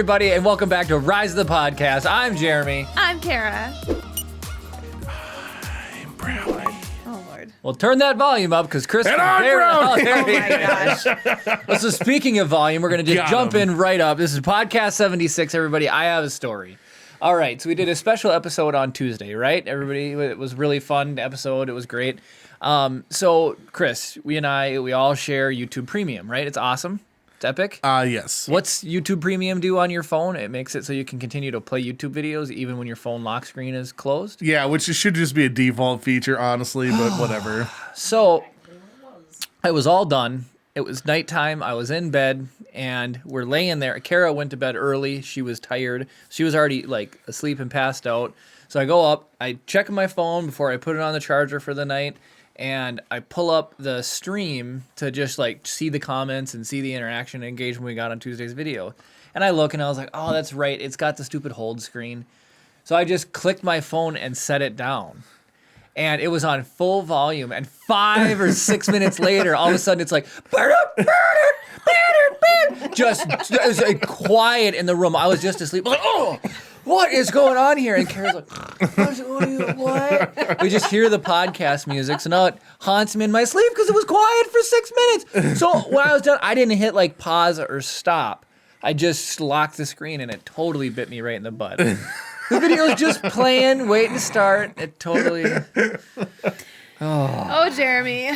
everybody, and welcome back to Rise of the Podcast. I'm Jeremy. I'm Kara. I'm Brownie. Oh, Lord. Well, turn that volume up because Chris. And I'm Brownie. Oh, my gosh. So speaking of volume, we're going to just Got jump him. in right up. This is Podcast 76, everybody. I have a story. All right, so we did a special episode on Tuesday, right? Everybody, it was a really fun episode. It was great. So, Chris, we all share YouTube Premium, right? It's awesome. It's epic. Yes. What's YouTube Premium do on your phone? It makes it so you can continue to play YouTube videos even when your phone lock screen is closed. Yeah, which should just be a default feature, honestly, but whatever. So it was all done. It was nighttime. I was in bed and we're laying there. Kara went to bed early. She was tired. She was already like asleep and passed out. So I go up, I check my phone before I put it on the charger for the night. And I pull up the stream to just like see the comments and see the interaction and engagement we got on Tuesday's video. And I look and I was like, oh, that's right. It's got the stupid hold screen. So I just clicked my phone and set it down. And it was on full volume. And 5 or 6 minutes later, all of a sudden it's like, just it was like quiet in the room. I was just asleep. I'm like, oh, what is going on here? And Kara's like, what? We just hear the podcast music. So now it haunts me in my sleep because it was quiet for 6 minutes. So when I was done, I didn't hit like pause or stop. I just locked the screen and it totally bit me right in the butt. The video was just playing, waiting to start. It totally. Oh, Jeremy.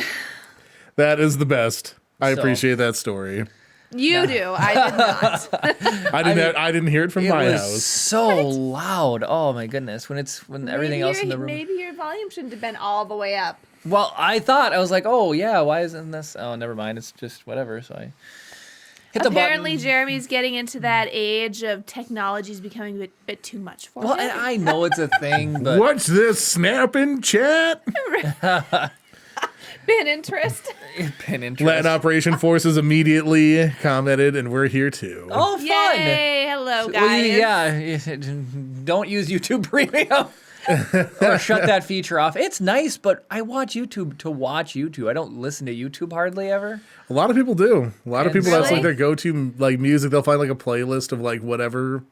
That is the best. I So- appreciate that story. You do. I did not. I didn't hear it from It my was house. so loud. Oh my goodness. When everything else in the room. Maybe your volume shouldn't have been all the way up. Well, I was like, oh yeah, why isn't this? Oh, never mind. It's just whatever. So I hit the Apparently, button. Jeremy's getting into that age of technology's becoming a bit too much for Well, him. and I know it's a thing, but What's this snapping chat? Been interest. Pinterest. Latin Operation Forces immediately commented, and we're here too. Oh, fun! Yay. Hello, guys. Well, yeah, don't use YouTube Premium or shut that feature off. It's nice, but I watch YouTube to watch YouTube. I don't listen to YouTube hardly ever. A lot of people do. A lot of people, that's Really? like their go-to like music. They'll find like a playlist of like whatever,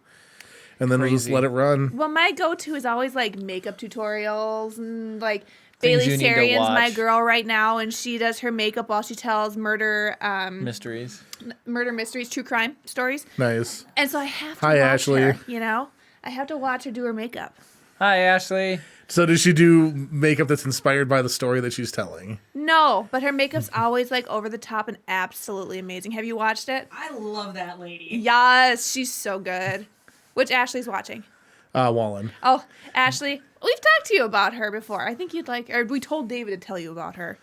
and then they'll just Crazy. let it run. Well, my go-to is always like makeup tutorials and like Things Bailey you need to Sarian's my watch. girl right now, and she does her makeup while she tells murder Mysteries. mysteries, true crime stories. Nice. And so I have to Hi, watch Ashley. her, you know? I have to watch her do her makeup. Hi, Ashley. So does she do makeup that's inspired by the story that she's telling? No, but her makeup's always like over the top and absolutely amazing. Have you watched it? I love that lady. Yes, she's so good. Which Ashley's watching? Wallen. Oh, Ashley, we've talked to you about her before. I think you'd like, or we told David to tell you about her.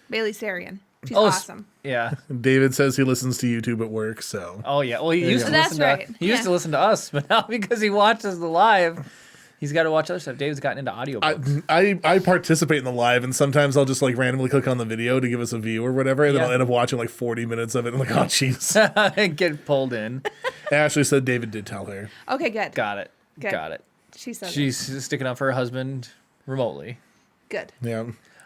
Bailey Sarian. She's awesome. Yeah. David says he listens to YouTube at work, so. Oh yeah. Well, he used go. to That's listen right. to he used Yeah. to listen to us, but now because he watches the live, he's got to watch other stuff. David's gotten into audiobooks. I participate in the live, and sometimes I'll just like randomly click on the video to give us a view or whatever, and then Yeah. I'll end up watching like 40 minutes of it. I'm like, oh, jeez. Get pulled in. Ashley said David did tell her. Okay, good. Got it. Good. Got it. She said She's sticking up for her husband remotely. good. Yeah.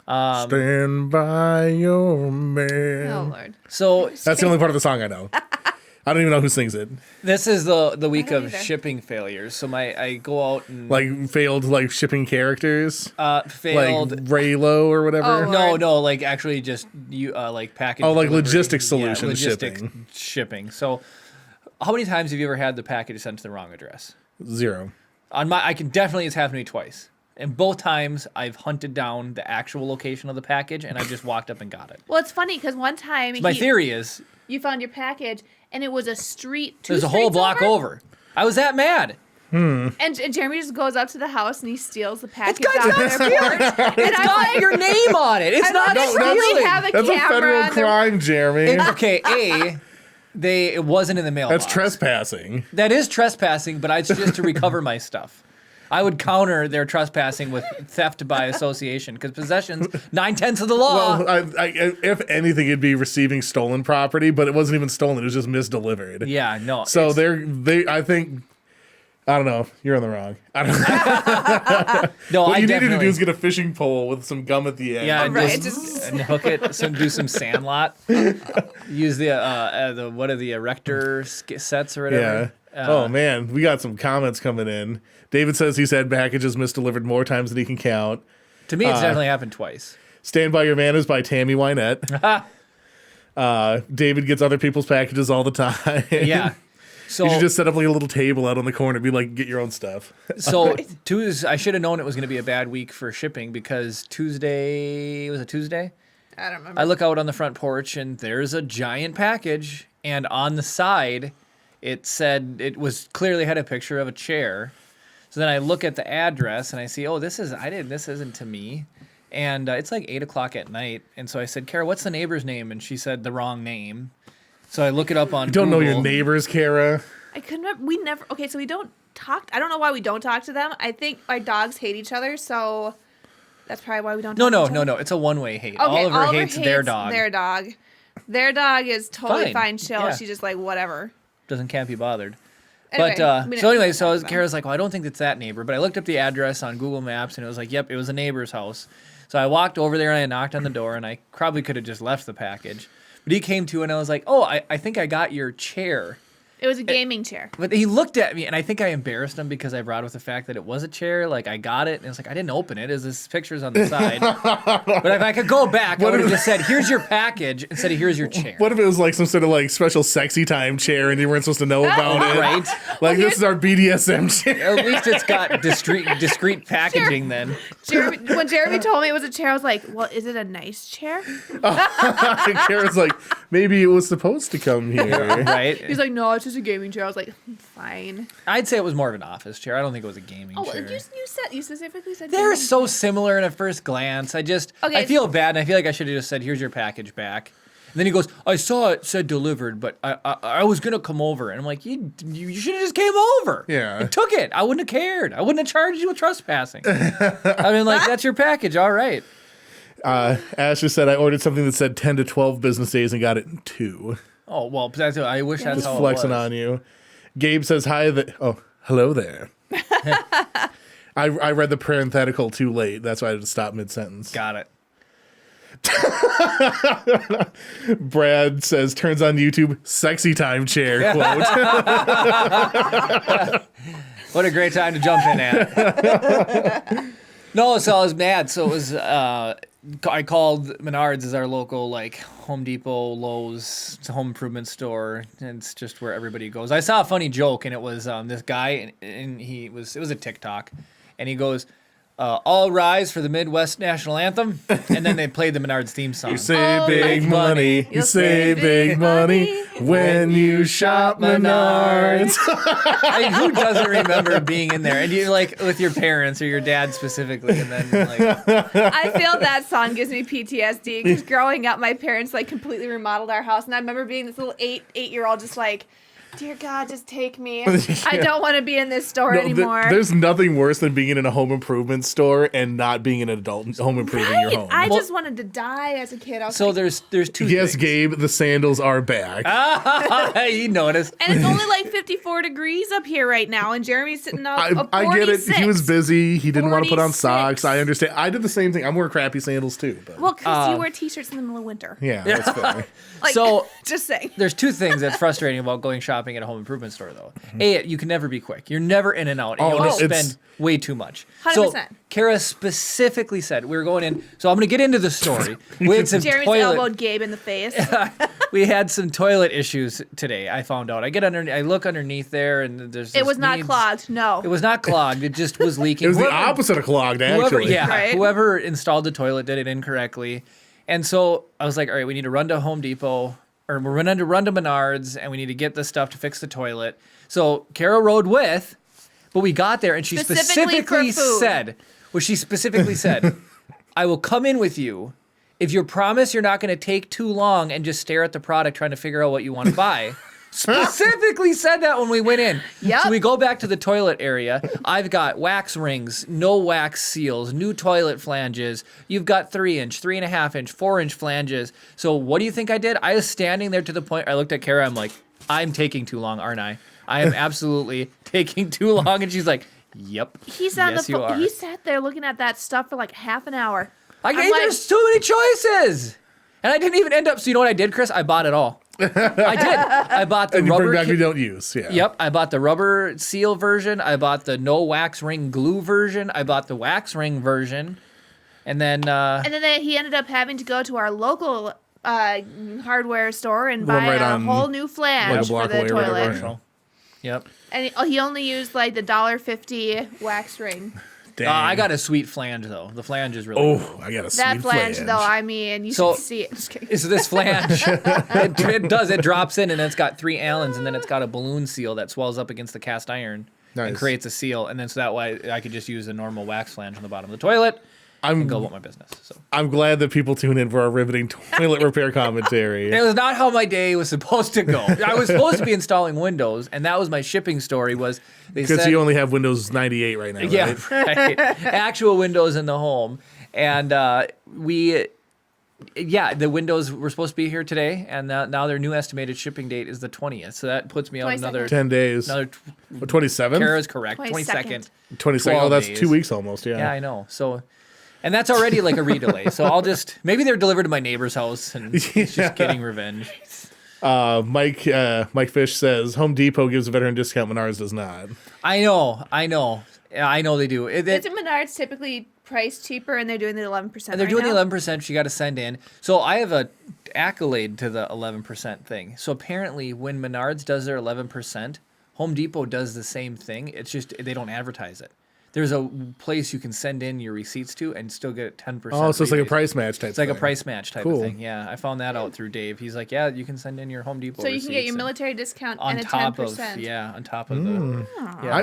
Stand by your man. Oh, Lord. So That's the only part of the song I know. I don't even know who sings it. this is the week don't of either. shipping failures. So I go out and Like failed like shipping characters. failed. Like Raylo or whatever. Oh, No, like actually just you like package. Oh, like delivery. logistics Yeah, solution logistics shipping. shipping. So how many times have you ever had the package sent to the wrong address? 0. I can definitely, it's happened to me twice. And both times I've hunted down the actual location of the package and I just walked up and got it. Well, it's funny because one time My theory is you found your package and it was a street. there's a whole block over. I was that mad. And Jeremy just goes up to the house and he steals the package got out of their porch. And I'm Got like, your name on it. It's I'm not like, they stealing. probably have a That's a camera federal on their- crime, Jeremy. Okay, it wasn't in the mailbox. That's trespassing. That is trespassing, but it's just to recover my stuff. I would counter their trespassing with theft by association because possession's 9/10 of the law. Well, if anything, it'd be receiving stolen property, but it wasn't even stolen; it was just misdelivered. Yeah, no. So it's- I think I don't know. You're on the wrong. I don't know. No, What I you needed to definitely do is get a fishing pole with some gum at the end. yeah, and, Right, and hook it. Do some Sandlot. Use the what are the erector sets or whatever. Yeah. Oh man, we got some comments coming in. David says he's had packages misdelivered more times than he can count. To me, it's definitely happened twice. Stand by Your Man is by Tammy Wynette. David gets other people's packages all the time. Yeah. So You should just set up like a little table out on the corner, be like, get your own stuff. So Right. Tuesday, I should have known it was going to be a bad week for shipping because Tuesday was a Tuesday. I don't remember. I look out on the front porch and there's a giant package, and on the side, it said it was clearly had a picture of a chair. So then I look at the address and I see, oh, this isn't to me, and it's like 8:00 at night. And so I said, Kara, what's the neighbor's name? And she said the wrong name. So I look it up on. You don't know your Google. neighbors, Kara. I couldn't remember. We never. Okay, so we don't talk. I don't know why we don't talk to them. I think our dogs hate each other, so that's probably why we don't. No, talk to no, each no, other. no. It's a one-way hate. Okay, Oliver hates their dog. Their dog. Their dog is totally Fine. fine, chill. Yeah. She's just like whatever. Can't be bothered. Anyway, But we so didn't anyway, so talk about Kara's like, well, I don't think it's that neighbor, but I looked up the address on Google Maps and it was like, yep, it was a neighbor's house. So I walked over there and I knocked on the door, and I probably could have just left the package, but he came to and I was like, oh, I think I got your chair. It was a gaming chair. But he looked at me, and I think I embarrassed him because I brought up the fact that it was a chair. Like, I got it, and it's like, I didn't open it. This picture's on the side. But if I could go back, I would have just said, here's your package, instead of here's your chair. What if it was like some sort of like special sexy time chair and you weren't supposed to know about it? Right? Like, this is our BDSM chair. At least it's got discreet packaging then. When Jeremy told me it was a chair, I was like, well, is it a nice chair? Kara's like, maybe it was supposed to come here. Right? He's like, no, it's just a gaming chair. I was like, fine. I'd say it was more of an office chair. I don't think it was a gaming Oh, chair. you specifically said They're gaming so chair. similar in a first glance. I Okay. feel bad, and I feel like I should have just said, here's your package back. And then he goes, I saw it said delivered, but I was going to come over. And I'm like, you should have just came over. Yeah. You took it. I wouldn't have cared. I wouldn't have charged you with trespassing. I mean, like, that's your package. All right. Ash just said, I ordered something that said 10 to 12 business days and got it in 2. Oh, well, I wish that's Just how flexing it was. on you. Gabe says, hi. Hello there. I read the parenthetical too late. That's why I had to stop mid-sentence. Got it. Brad says, turns on YouTube, sexy time chair, quote. What a great time to jump in at. No, so I was mad. So it was, I called Menards as our local, like, Home Depot, Lowe's, it's a home improvement store. And it's just where everybody goes. I saw a funny joke, and it was this guy, and it was a TikTok. And he goes, all rise for the Midwest National Anthem. And then they played the Menards theme song. You save big like money. You You'll save big money when you shop Menards. I mean, who doesn't remember being in there? And you like with your parents or your dad specifically, and then like I feel that song gives me PTSD because growing up, my parents like completely remodeled our house, and I remember being this little eight-year-old just like, dear God, just take me. I don't want to be in this store No, anymore. there's nothing worse than being in a home improvement store and not being an adult home improving your home. I Well- just wanted to die as a kid. I was so. like, There's two. Yes, things. Gabe, the sandals are back. You noticed. and it's only like 54 degrees up here right now, and Jeremy's sitting on I get it. He was busy. He didn't want to put on 46. socks. I understand. I did the same thing. I'm wearing crappy sandals too. But Well, because you wear t-shirts in the middle of winter. yeah, that's fair. Like, So- just saying. There's two things that's frustrating about going shopping at a home improvement store, though. You can never be quick. You're never in and out, and Oh, you'll no, just it's- spend way too much. So 100%. Kara specifically said we were going in. So I'm going to get into the story. We had some Jeremy's toilet. elbowed Gabe in the face. We had some toilet issues today. I found out. I look underneath there, and there's. It this was not needs- clogged. No. It was not clogged. It just was leaking. It was the Whoever- opposite of clogged, Whoever, actually. yeah, Right. whoever installed the toilet did it incorrectly. And so I was like, all right, we need to run to Home Depot, or we're going to run to Menards, and we need to get this stuff to fix the toilet. So Kara rode with, but we got there, and she Specifically specifically for food. said, I will come in with you if you promise you're not going to take too long and just stare at the product trying to figure out what you want to buy. Specifically said that when we went in. Yep. So we go back to the toilet area. I've got wax rings, no wax seals, new toilet flanges. You've got 3-inch, 3.5-inch, 4-inch flanges. So what do you think I did? I was standing there to the point I looked at Kara. I'm like, I'm taking too long, aren't I? I am absolutely taking too long. And she's like, yep. He's on yes, the you phone. are. He sat there looking at that stuff for like half an hour. Like, I'm hey, like- there's so many choices. And I didn't even end up. So you know what I did, Chris? I bought it all. I did. I bought the And you rubber. bring back ki- we don't use. Yeah. Yep, I bought the rubber seal version. I bought the no wax ring glue version. I bought the wax ring version. And then And then he ended up having to go to our local hardware store and The one buy right a on, whole new flange for block the away or whatever. toilet. commercial. Yep. And he only used like the $1.50 wax ring. Dang. I got a sweet flange though. The flange is really Oh, I got a That sweet flange, though, I mean, you So- should see it. Just kidding. good. So this flange, it drops in and then it's got 3 Allens and then it's got a balloon seal that swells up against the cast iron and Nice. creates a seal. And then so that way I could just use a normal wax flange on the bottom of the toilet and go about my business. So I'm glad that people tune in for our riveting toilet repair commentary. it was not how my day was supposed to go. I was supposed to be installing Windows, and that was my shipping story. Was they Because said you only have Windows 98 right now, yeah, right? right. Actual Windows in the home, and the Windows were supposed to be here today, and now their new estimated shipping date is the 20th. So that puts me on 22nd. another 10 days. another. 27? Kara's correct. 22nd. 22nd. Oh, 12 that's days. 2 weeks almost, Yeah, I know. So. And that's already like a redelay. So I'll just maybe they're delivered to my neighbor's house and he's just getting revenge. Mike Fish says Home Depot gives a veteran discount, Menards does not. I know they do. Isn't Menards typically priced cheaper and they're doing the 11%? And they're doing the 11%. You got to send in. So I have a accolade to the 11% thing. So apparently, when Menards does their 11%, Home Depot does the same thing. It's just they don't advertise it. There's a place you can send in your receipts to and still get 10%. Oh, so it's like a rebate. price match type It's like a thing. price match type Cool. of thing. Yeah, I found that out through Dave. He's like, yeah, you can send in your Home Depot. So you can get receipts your and military discount on and a top 10%. on top of the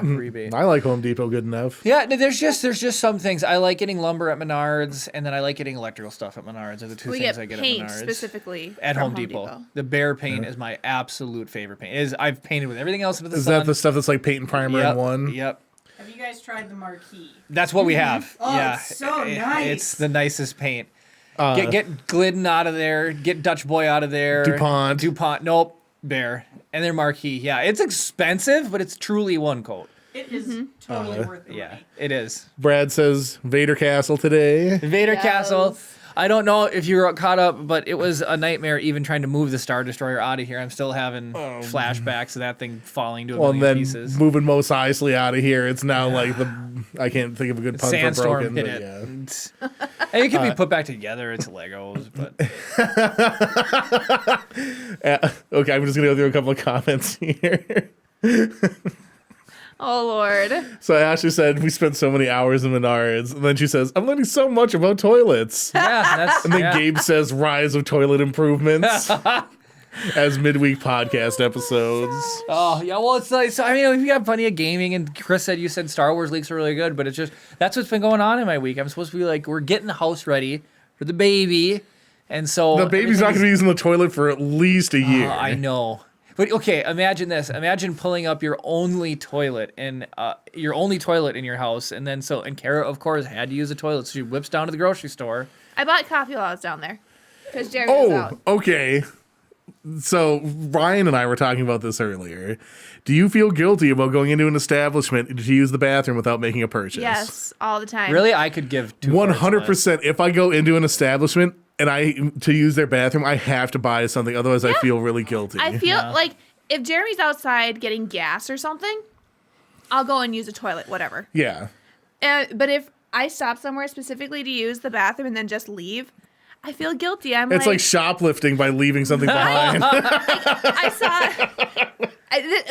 rebate. I like Home Depot good enough. Yeah, there's just some things. I like getting lumber at Menards, and then I like getting electrical stuff at Menards. Are the two We things get I get paint at Menards. specifically At from Home Depot. The Bear paint is my absolute favorite paint. I've painted with everything else under the Is sun. that the stuff that's like paint and primer Yep, in one? Yep. Have you guys tried the Marquee? That's what we have. Oh, yeah. it's so nice. It's the nicest paint. Get Glidden out of there. Get Dutch Boy out of there. DuPont. Nope. Bear. And their Marquee. Yeah, it's expensive, but it's truly one coat. It is totally worth the Yeah, money. it is. Brad says Vader Castle today. Vader Yes. Castle. I don't know if you were caught up, but it was a nightmare even trying to move the Star Destroyer out of here. I'm still having flashbacks of that thing falling to a Well, and million then pieces. moving Mos Eisley out of here, it's now like I can't think of a good pun for Sandstorm broken. hit But it. yeah. And it can be put back together. It's Legos, but Okay, I'm just gonna go through a couple of comments here. Oh, Lord. So Ashley said we spent so many hours in Menards, and then she says I'm learning so much about toilets. yeah, that's And then yeah. Gabe says rise of toilet improvements as midweek podcast episodes. Oh yeah, well it's like so. I mean, we got plenty of gaming, and Chris said you said Star Wars leaks are really good, but it's just that's what's been going on in my week. I'm supposed to be like we're getting the house ready for the baby, and so The baby's not gonna be using the toilet for at least a year. I know. But okay, imagine this. Imagine pulling up your only toilet in your house, and then and Kara, of course, had to use a toilet, so she whips down to the grocery store. I bought coffee while I was down there because Jeremy was Oh, out. okay. So Ryan and I were talking about this earlier. Do you feel guilty about going into an establishment to use the bathroom without making a purchase? Yes, all the time. Really, I could give 100%. If I go into an establishment and to use their bathroom, I have to buy something. Otherwise, I feel really guilty. I feel like if Jeremy's outside getting gas or something, I'll go and use a toilet, whatever. Yeah. But if I stop somewhere specifically to use the bathroom and then just leave, I feel guilty. It's like shoplifting by leaving something behind.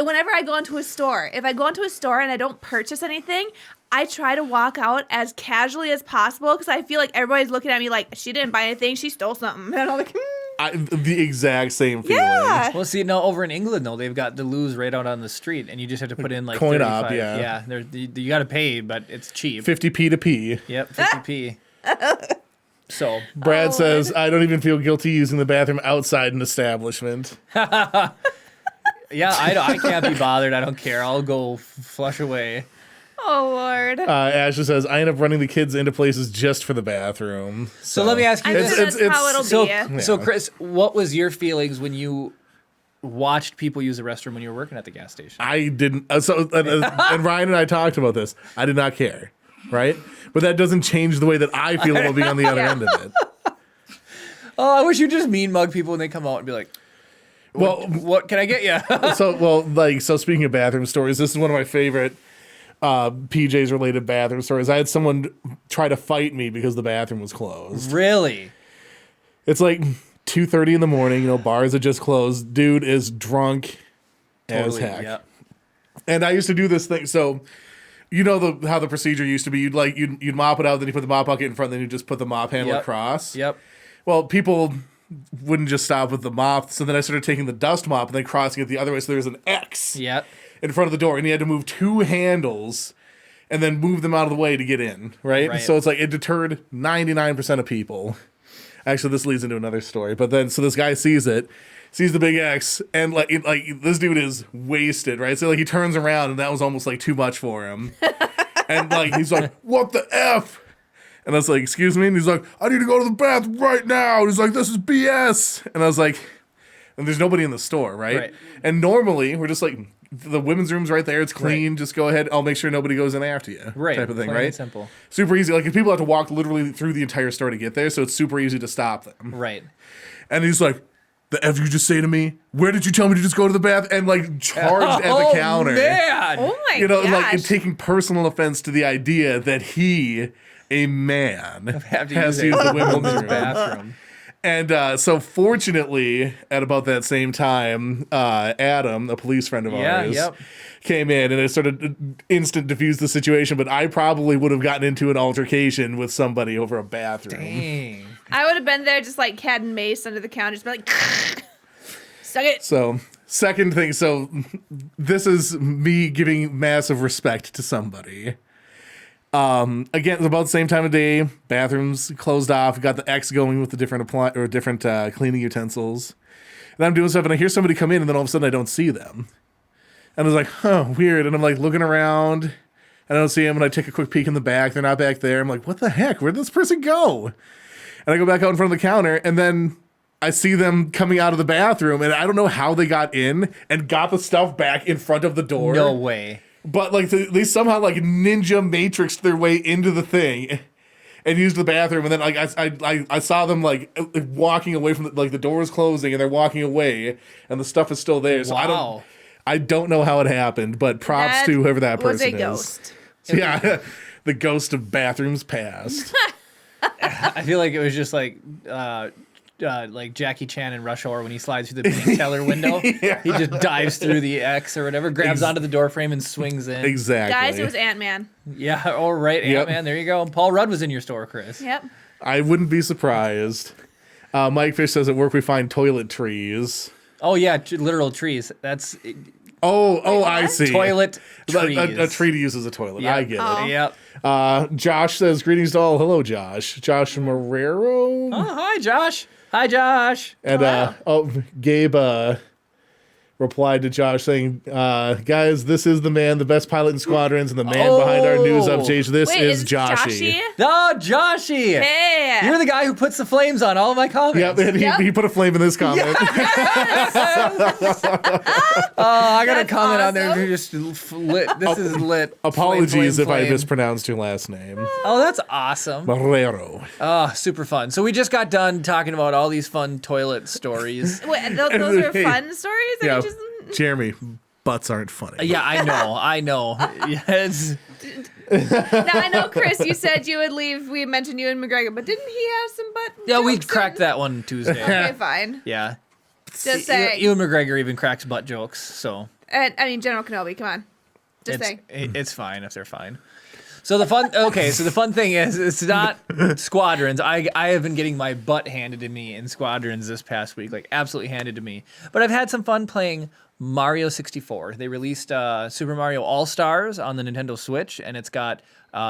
Whenever I go into a store, if I go into a store and I don't purchase anything, I try to walk out as casually as possible because I feel like everybody's looking at me like she didn't buy anything, she stole something. And I'm like, The exact same feeling. yeah. Well, see, no, over in England though, they've got the loos right out on the street, and you just have to put in like Coin 35. op, yeah. Yeah, you got to pay, but it's cheap. 50p to P. Yep, 50p. So Brad says, I don't even feel guilty using the bathroom outside an establishment. yeah, I can't be bothered. I don't care. I'll go flush away. Oh, Lord. Ashley says, I end up running the kids into places just for the bathroom. So let me ask you I this. think that's how it'll So, be. so Chris, what was your feelings when you watched people use the restroom when you were working at the gas station. I didn't. And Ryan and I talked about this. I did not care, right? But that doesn't change the way that I feel about being on the other end of it. Oh, I wish you just mean mug people when they come out and be like, Well, what can I get you? so speaking of bathroom stories, this is one of my favorite PJs related bathroom stories. I had someone try to fight me because the bathroom was closed. Really? It's like 2:30 in the morning. Bars had just closed. Dude is drunk as heck. Yeah. And I used to do this thing. So, how the procedure used to be. You'd mop it out, then you put the mop bucket in front, then you just put the mop handle across. Yep. Well, people wouldn't just stop with the mop, so then I started taking the dust mop and then crossing it the other way. So there was an X Yep. in front of the door, and you had to move two handles and then move them out of the way to get in. Right. So it's like it deterred 99% of people. Actually, this leads into another story. But then, so this guy sees the big X, and like this dude is wasted, right? So like he turns around, and that was almost like too much for him. And like he's like, "What the F?" And I was like, "Excuse me?" And he's like, "I need to go to the bathroom right now." And he's like, "This is BS." And I was like, and there's nobody in the store, right? And normally we're just like, the women's room's right there. It's clean. Just go ahead. I'll make sure nobody goes in after you. Right. Type of thing, Plain right? and simple. Super easy. Like if people have to walk literally through the entire store to get there, so it's super easy to stop them. Right. And he's like, "The F you just say to me? Where did you tell me to just go to the bath?" And like charged at the counter. Man. Oh my And, gosh. and taking personal offense to the idea that he, a man, Have to has use to use the a women's women's room. bathroom. And so fortunately, at about that same time, Adam, a police friend of ours, came in and it sort of instant diffused the situation. But I probably would have gotten into an altercation with somebody over a bathroom. Dang. I would have been there just like cat and mace under the counter, just be like, suck it. So second thing, so this is me giving massive respect to somebody. Again, it's about the same time of day. Bathrooms closed off. Got the X going with the different cleaning utensils. And I'm doing stuff, and I hear somebody come in, and then all of a sudden I don't see them. And I was like, "Huh, weird." And I'm like looking around, and I don't see them. And I take a quick peek in the back. They're not back there. I'm like, "What the heck? Where'd this person go?" And I go back out in front of the counter, and then I see them coming out of the bathroom, and I don't know how they got in and got the stuff back in front of the door. No way. But like they somehow like ninja matrixed their way into the thing and used the bathroom, and then like I saw them like walking away from the door was closing and they're walking away and the stuff is still there. So Wow. I don't know how it happened, but props That to whoever that was person a is. ghost. So, yeah, the ghost of bathrooms past. I feel like it was just like Jackie Chan in Rush Hour when he slides through the pink teller window. He just dives through the X or whatever, grabs onto the door frame and swings in. Exactly. Guys, it was Ant-Man. Yeah, all right, Yep. Ant-Man, there you go. Paul Rudd was in your store, Chris. Yep. I wouldn't be surprised. Mike Fish says at work we find toilet trees. Oh yeah, literal trees. That's Oh, I see. toilet trees. A tree to use as a toilet. Yep. I get it. Yep. Josh says, "Greetings to all." Hello, Josh. Josh Marrero. Oh, hi, Josh. Hi, Josh. And Gabe replied to Josh saying, "Guys, this is the man, the best pilot in Squadrons, and the man behind our news updates. This Wait, is is Joshy." Oh, Joshy. Hey. You're the guy who puts the flames on all of my comments. Yep, and he put a flame in this comment. I got a That's comment on there. awesome. You're just lit. This is lit. Apologies Flame, if I flame. mispronounced your last name. Oh, that's awesome. Marrero. Oh, super fun. So we just got done talking about all these fun toilet stories. Wait, those are Hey. fun stories? That Yeah, you just... Jeremy, butts aren't funny. Yeah, I know. Yes. Now, I know, Chris, you said you would leave. We mentioned you and McGregor, but didn't he have some butt Yeah, we jokes cracked in- that one Tuesday. Okay, fine. Yeah. Just saying. Ewan McGregor even cracks butt jokes, so And, I mean, General Kenobi, come on. Just saying. it's fine if they're fine. So the fun thing is it's not Squadrons. I have been getting my butt handed to me in Squadrons this past week, like absolutely handed to me. But I've had some fun playing Mario 64. They released Super Mario All-Stars on the Nintendo Switch, and it's got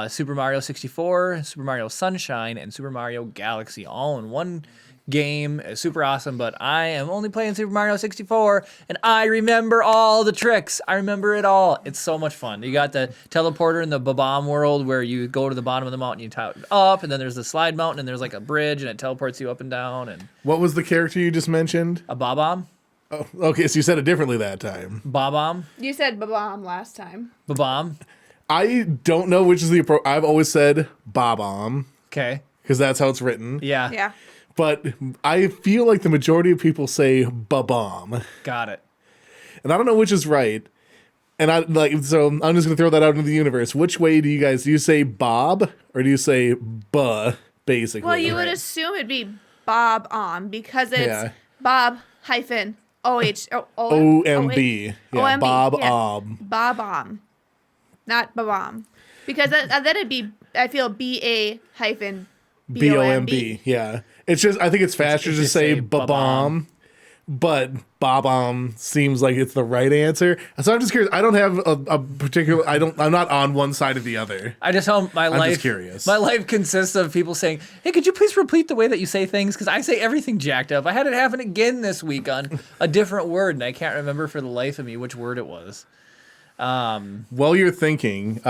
Super Mario 64, Super Mario Sunshine, and Super Mario Galaxy all in one game. It's super awesome, but I am only playing Super Mario 64, and I remember all the tricks. I remember it all. It's so much fun. You got the teleporter in the Bob-omb world where you go to the bottom of the mountain, you top it up, and then there's the slide mountain, and there's like a bridge, and it teleports you up and down, and What was the character you just mentioned? a Bob-omb. Okay, so you said it differently that time. Bob-omb? You said ba-bomb last time. Bob-omb? I don't know which is the approach. I've always said Bob-omb Okay. because that's how it's written. Yeah. Yeah. But I feel like the majority of people say Ba-bomb. Got it. And I don't know which is right. And so I'm just gonna throw that out into the universe. Which way do you say Bob or do you say buh, basically? Well, you would assume it'd be Bob on because it's Yeah. Bob hyphen OH OMB. Yeah, OMB, Bob yeah. Ob. Bob on, not Babom, because then it'd be I feel BA hyphen BOMB. Yeah. It's just I think it's faster It's to just say say Ba-bomb. But Bob-omb seems like it's the right answer. So I'm just curious. I don't have a particular I'm not on one side or the other. I just how my life. just curious. My life consists of people saying, "Hey, could you please repeat the way that you say things?" Because I say everything jacked up. I had it happen again this week on a different word, and I can't remember for the life of me which word it was. While you're thinking,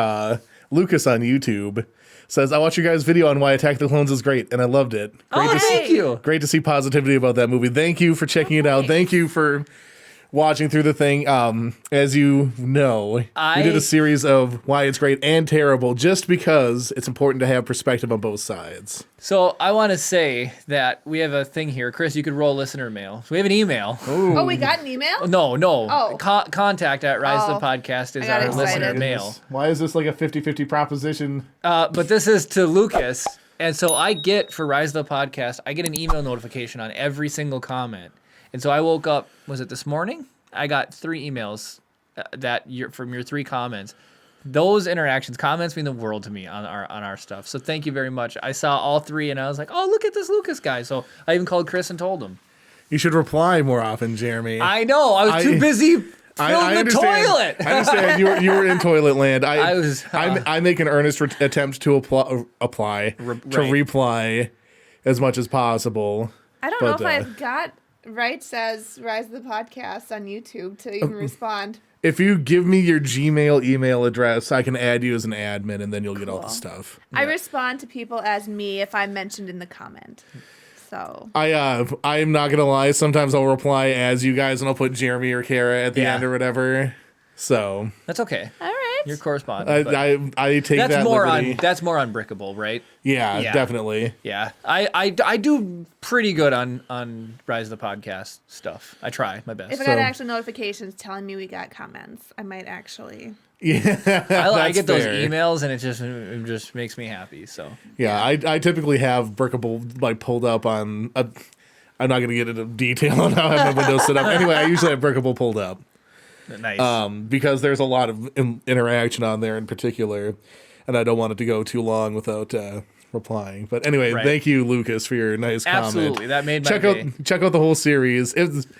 Lucas on YouTube says, I watched your guys' video on why Attack the Clones is great, and I loved it. Great, Oh, to, thank you. great to see positivity about that movie. Thank you for checking it out. Thank you for watching through the thing. As you know, we did a series of why it's great and terrible just because it's important to have perspective on both sides. So I want to say that we have a thing here. Chris, you could roll listener mail. So we have an email. Oh, we got an email? No. Oh. Contact at Rise of the Oh. Podcast is I got our excited. listener mail. Why is this like a 50-50 proposition? But this is to Lucas. And so I get, for Rise of the Podcast, I get an email notification on every single comment. And so I woke up, was it this morning? I got 3 emails from your 3 comments. Those interactions, comments mean the world to me on our stuff. So thank you very much. I saw all 3 and I was like, oh, look at this Lucas guy. So I even called Chris and told him. You should reply more often, Jeremy. I know. I was too busy filling the toilet. I understand. You were in toilet land. I make an earnest attempt to reply as much as possible. I don't know But, if I've got Right Says Rise of the Podcast on YouTube to even respond. If you give me your Gmail email address, I can add you as an admin, and then you'll get all the stuff. I respond to people as me if I'm mentioned in the comment. So I'm not gonna lie. Sometimes I'll reply as you guys, and I'll put Jeremy or Kara at the Yeah. end or whatever. So That's okay. all right. You're correspondent. but I take that's that more liberty. that's more unbreakable, right? Yeah, Yeah. definitely. Yeah. I do pretty good on Rise of the Podcast stuff. I try my best. If I got actual notifications telling me we got comments, I might actually. Yeah, I get those fair. emails and it just makes me happy. So Yeah, I typically have Breakable like pulled up on. I'm not gonna get into detail on how I have my Windows set up. Anyway, I usually have Breakable pulled up. nice. Because there's a lot of interaction on there in particular, and I don't want it to go too long without replying. But anyway, Right. thank you, Lucas, for your nice Absolutely, comment. that made my check day. out the whole series.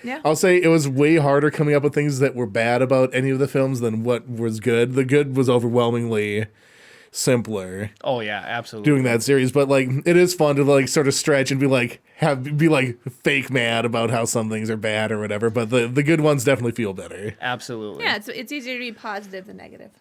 Yeah. I'll say it was way harder coming up with things that were bad about any of the films than what was good. The good was overwhelmingly simpler Oh yeah, absolutely. doing that series, but like it is fun to like sort of stretch and be like fake mad about how some things are bad or whatever. But the good ones definitely feel better. Absolutely. Yeah, it's easier to be positive than negative.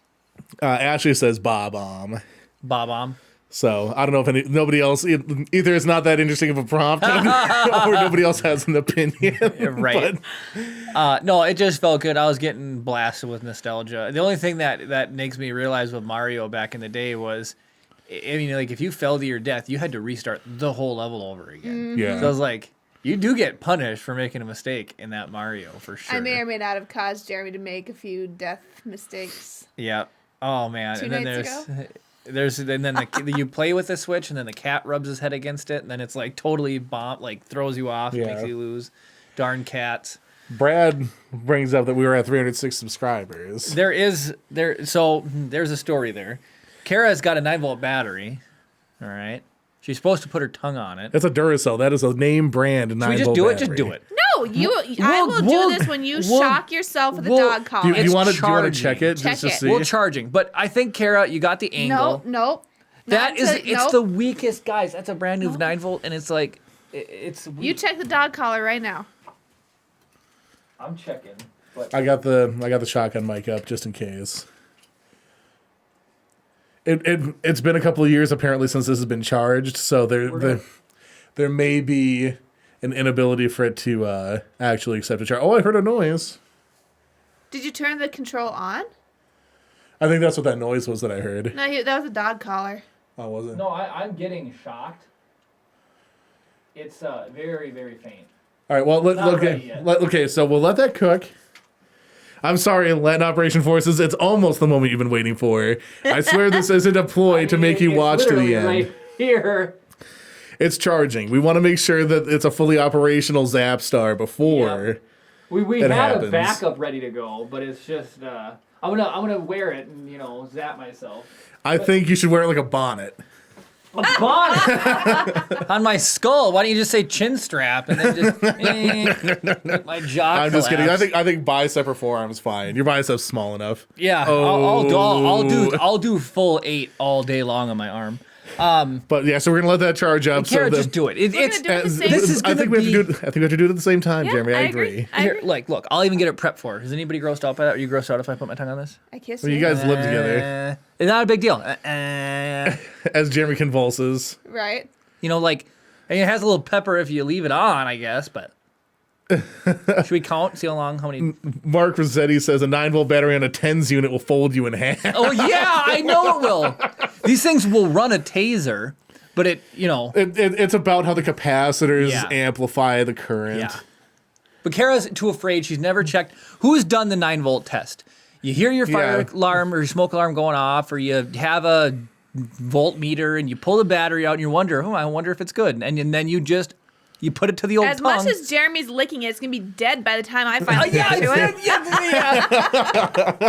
Ashley says Bob-omb. Bob-omb. So I don't know if nobody else either it's not that interesting of a prompt or nobody else has an opinion. Right. But No, it just felt good. I was getting blasted with nostalgia. The only thing that makes me realize with Mario back in the day was, I mean, like if you fell to your death, you had to restart the whole level over again. yeah. So I was like, you do get punished for making a mistake in that Mario for sure. I may or may not have caused Jeremy to make a few death mistakes. Yeah. Oh man. 2 and then nights you play with the switch and then the cat rubs his head against it and then it's like totally throws you off, Yeah. makes you lose. Darn cats. Brad brings up that we were at 306 subscribers. There's a story there. Kara's got a 9-volt battery. All right. She's supposed to put her tongue on it. That's a Duracell. That is a name brand. Should we just do it? Just do it. No, I will do this when you shock yourself with a dog collar. Do you It's want to charging. check it Check just to it. see? Well, charging. But I think, Kara, you got the angle. Nope. It's the weakest, guys. That's a brand new 9-volt, and it's like, it's weak. You check the dog collar right now. I'm checking. But I got the shotgun mic up just in case. It's been a couple of years apparently since this has been charged, so there may be an inability for it to actually accept a charge. Oh, I heard a noise. Did you turn the control on? I think that's what that noise was that I heard. No, that was a dog collar. Oh, was it? No, I'm getting shocked. It's very, very faint. All right, well, Not ready yet. okay, so we'll let that cook. I'm sorry, Latin Operation Forces, it's almost the moment you've been waiting for. I swear this isn't a ploy to make you watch to the end. Right here. It's charging. We want to make sure that it's a fully operational Zap Star before. We That had happens. a backup ready to go, but it's just I'm gonna wear it and zap myself. I think you should wear it like a bonnet. A bonnet on my skull. Why don't you just say chin strap and then just make my jaw? I'm just kidding. collapse? I think bicep or forearm is fine. Your bicep's small enough. Yeah, I'll do full 8 all day long on my arm. But yeah, so we're gonna let that charge up. Kara, so just do it. We're It's gonna do it the same- this is I gonna think we have be. to do it. I think we have to do it at the same time, Yeah, Jeremy. I agree. I Here, agree. look, I'll even get it prepped for. Is anybody grossed out by that? Are you grossed out if I put my tongue on this? I kissed Well, you you. guys live together. It's not a big deal. As Jeremy convulses. Right? Like, and it has a little pepper if you leave it on, I guess, but. Should we count? See how many. Mark Rossetti says a 9-volt battery on a 10s unit will fold you in half. Oh, yeah, I know it will. These things will run a taser, but It's about how the capacitors Yeah. amplify the current. Yeah. But Kara's too afraid. She's never checked. Who's done the 9-volt test? You hear your fire Yeah. alarm or your smoke alarm going off, or you have a voltmeter and you pull the battery out and you wonder, I wonder if it's good. And then you put it to the old As tongue. much as Jeremy's licking it, it's gonna be dead by the time I finally yeah, get to it.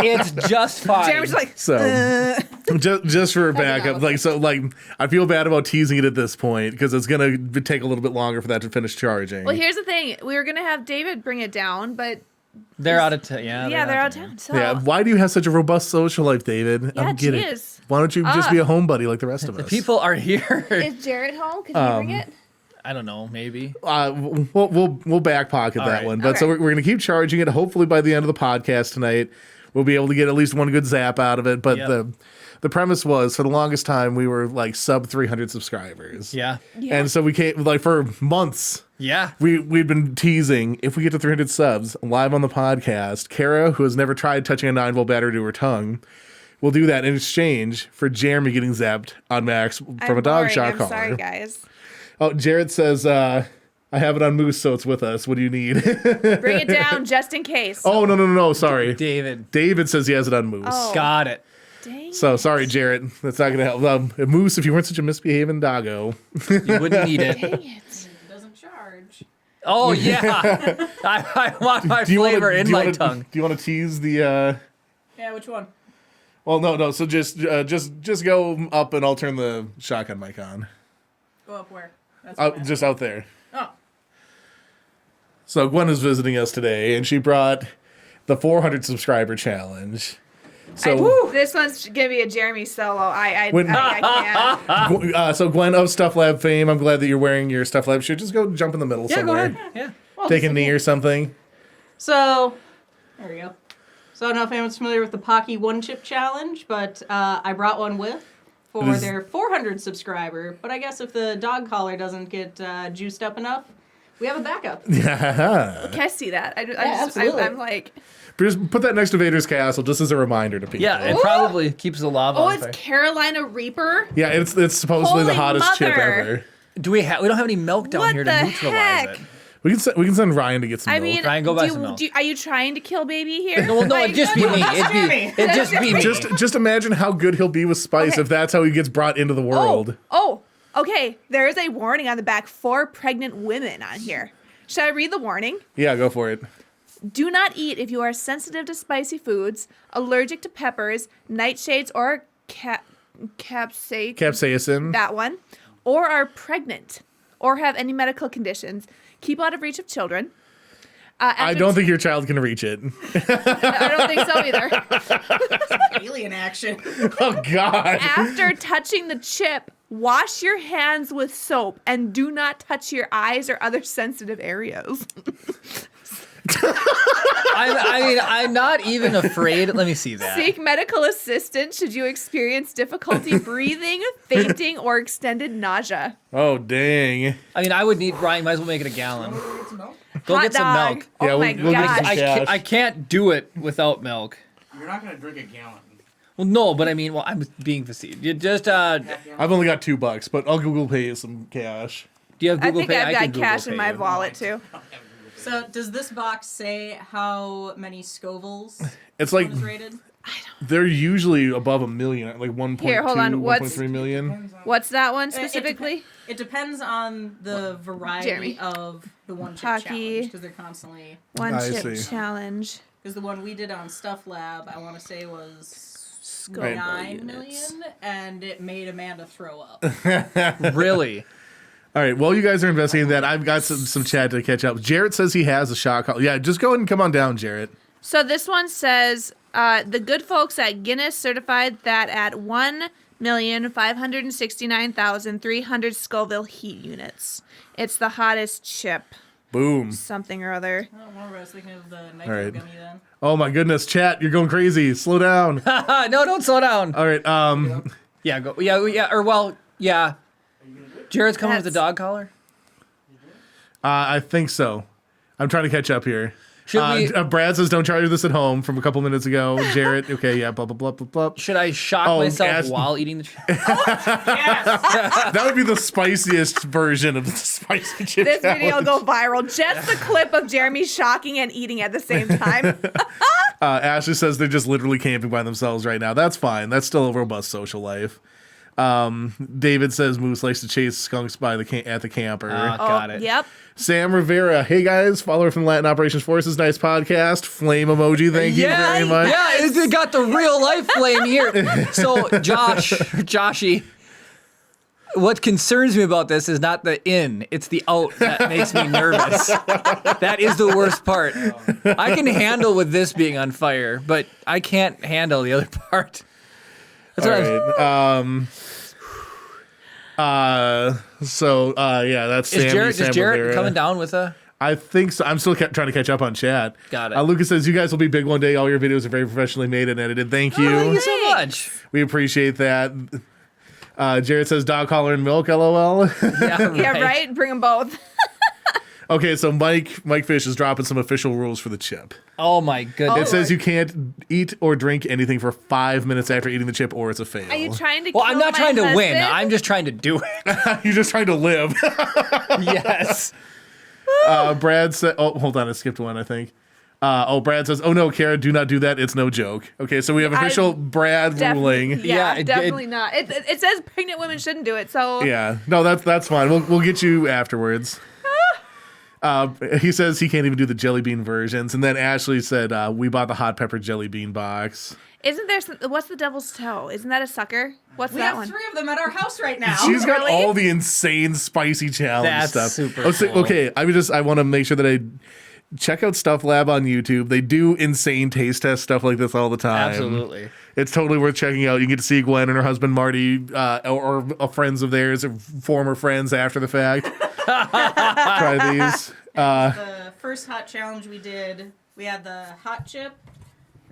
it's just fine. Jeremy's like, So just for a backup, I feel bad about teasing it at this point because it's gonna take a little bit longer for that to finish charging. well, here's the thing: we were gonna have David bring it down, but they're out of town. Yeah, they're out of town. So yeah, why do you have such a robust social life, David? I Yeah, don't get it. geez. Why don't you just be a homebody like the rest of us? People are here. is Jared home? Could he bring it? I don't know, maybe. We'll back pocket that right. one. But so Okay. we're gonna keep charging it. Hopefully by the end of the podcast tonight, we'll be able to get at least one good zap out of it. But Yep. the premise was for the longest time we were like sub 300 subscribers. Yeah. Yeah. And so we came like for months. Yeah. We'd been teasing if we get to 300 subs live on the podcast, Kara, who has never tried touching a 9-volt battery to her tongue, will do that in exchange for Jeremy getting zapped on Max from I'm a dog boring. shot I'm collar. sorry, guys. Oh, Jared says, I have it on Moose, so it's with us. What do you need? Bring it down just in case. Oh, no. Sorry. David. David says he has it on Moose. Oh. Got it. Dang. So sorry, Jared. That's not going to help. Moose, if you weren't such a misbehaving doggo. You wouldn't need it. Dang it. It doesn't charge. Oh, yeah. I want my flavor in my tongue. Do you want to tease the... Yeah, which one? Well, no. So just go up and I'll turn the shotgun mic on. Go up where? That's what I'm Just out there. asking. So Gwen is visiting us today, and she brought the 400 subscriber challenge. So, This one's gonna be a Jeremy solo. I When- can't. so Gwen of Stuff Lab fame, I'm glad that you're wearing your Stuff Lab shirt. Just go jump in the middle Yeah, go somewhere. ahead. Yeah. Take a knee or something. So, there we go. So I don't know if anyone's familiar with the Pocky One Chip Challenge, but I brought one with for It is- their 400 subscriber. But I guess if the dog collar doesn't get juiced up enough, we have a backup. Can I see that? absolutely. I'm like, Just put that next to Vader's castle, just as a reminder to people. Yeah, it probably keeps the lava oh, on it's fire. Carolina Reaper. Yeah, it's supposedly the Holy hottest chip mother. ever. We don't have any milk down What here the to neutralize heck? it. We can send Ryan to get some I milk. mean, Ryan, go buy some milk. are you trying to kill baby here? No, Like, it'd just be me. It'd just be me. just imagine how good he'll be with spice Okay. if that's how he gets brought into the world. Oh, okay. There is a warning on the back for pregnant women on here. Should I read the warning? Yeah, go for it. Do not eat if you are sensitive to spicy foods, allergic to peppers, nightshades, or Capsaicin. that one, or are pregnant, or have any medical conditions. Keep out of reach of children. I don't think your child can reach it. I don't think so either. Alien action. Oh, God. After touching the chip, wash your hands with soap and do not touch your eyes or other sensitive areas. I'm not even afraid. Let me see that. Seek medical assistance should you experience difficulty breathing, fainting, or extended nausea. Oh, dang. I mean, I would need Brian. Might as well make it a gallon. Go Hot get some dog. milk. Oh Yeah, my we'll get gosh. some cash. I can't do it without milk. You're not gonna drink a gallon. Well, no, but I mean, well, I'm being facetious. You just Half gallon? I've only got $2, but I'll Google Pay you some cash. do you have I Google think Pay? I've can got Google cash in Pay my you. wallet too. So does this box say how many Scovilles It's like is rated? they're usually above a million, like 1.2, Here, hold on, what's- 1.3 million. What's that one It specifically? It depends on the variety Jeremy. of the one chip Hockey. challenge because they're constantly. One I chip see. challenge. Because the one we did on Stuff Lab, I want to say was Right. 9 million, and it made Amanda throw up. Really? All right, while you guys are investigating that, I've got some chat to catch up. Jarrett says he has a shot call. Yeah, just go ahead and come on down, Jarrett. So this one says the good folks at Guinness certified that at 1,569,300 Scoville heat units. It's the hottest chip, Boom. something or other. I don't know, I was thinking of the nitro right. gummy then. Oh my goodness, chat, you're going crazy. Slow down. No, don't slow down. All right, Yeah, go. Yeah. Or well, yeah. Jared's coming with the That's- dog collar. I think so. I'm trying to catch up here. Should we? Brad says don't charge this at home from a couple minutes ago. Jarrett, okay, yeah, blah, blah, blah, blah, blah. Should I shock Oh, myself Ash- while eating the? Yes! That would be the spiciest version of the spicy chip This video will challenge. go viral. Just the clip of Jeremy shocking and eating at the same time. Ashley says they're just literally camping by themselves right now. That's fine. That's still a robust social life. David says Moose likes to chase skunks by at the camper. Got it. Yep. Sam Rivera, hey guys, follower from Latin Operations Forces, nice podcast. Flame emoji, thank you very much. Yeah, it got the real life flame here. So, Joshy, what concerns me about this is not the in, it's the out that makes me nervous. That is the worst part. I can handle with this being on fire, but I can't handle the other part. That's All what I'm- right. Yeah, that's Is Sam Jared Rivera. coming down with a? I think so. I'm still trying to catch up on chat. Got it. Lucas says, you guys will be big one day. All your videos are very professionally made and edited. Thank you. Thank you so much. We appreciate that. Jared says, dog collar and milk, LOL. Yeah, right. Yeah, right? Bring them both. Okay, so Mike Fish is dropping some official rules for the chip. Oh my goodness. It says you can't eat or drink anything for 5 minutes after eating the chip, or it's a fail. Are you trying to Well, kill I'm not my trying to win. husband? I'm just trying to do it. You're just trying to live. Yes. Brad said, oh, hold on, I skipped one, I think. Brad says, oh no, Kara, do not do that. It's no joke. Okay, so we have official Brad ruling. Yeah, Yeah, it- definitely not. It says pregnant women shouldn't do it, so Yeah, no, that's fine. We'll get you afterwards. He says he can't even do the jelly bean versions. And then Ashley said, we bought the hot pepper jelly bean box. isn't there some, what's the devil's toe? Isn't that a sucker? What's We that have one? 3 of them at our house right now. She's got really? all the insane spicy challenge That's stuff. super So, cool. okay, I want to make sure that I check out Stuff Lab on YouTube. They do insane taste test stuff like this all the time. Absolutely. It's totally worth checking out. You get to see Gwen and her husband Marty, or friends of theirs, or former friends after the fact. Try these. The first hot challenge we did, we had the hot chip,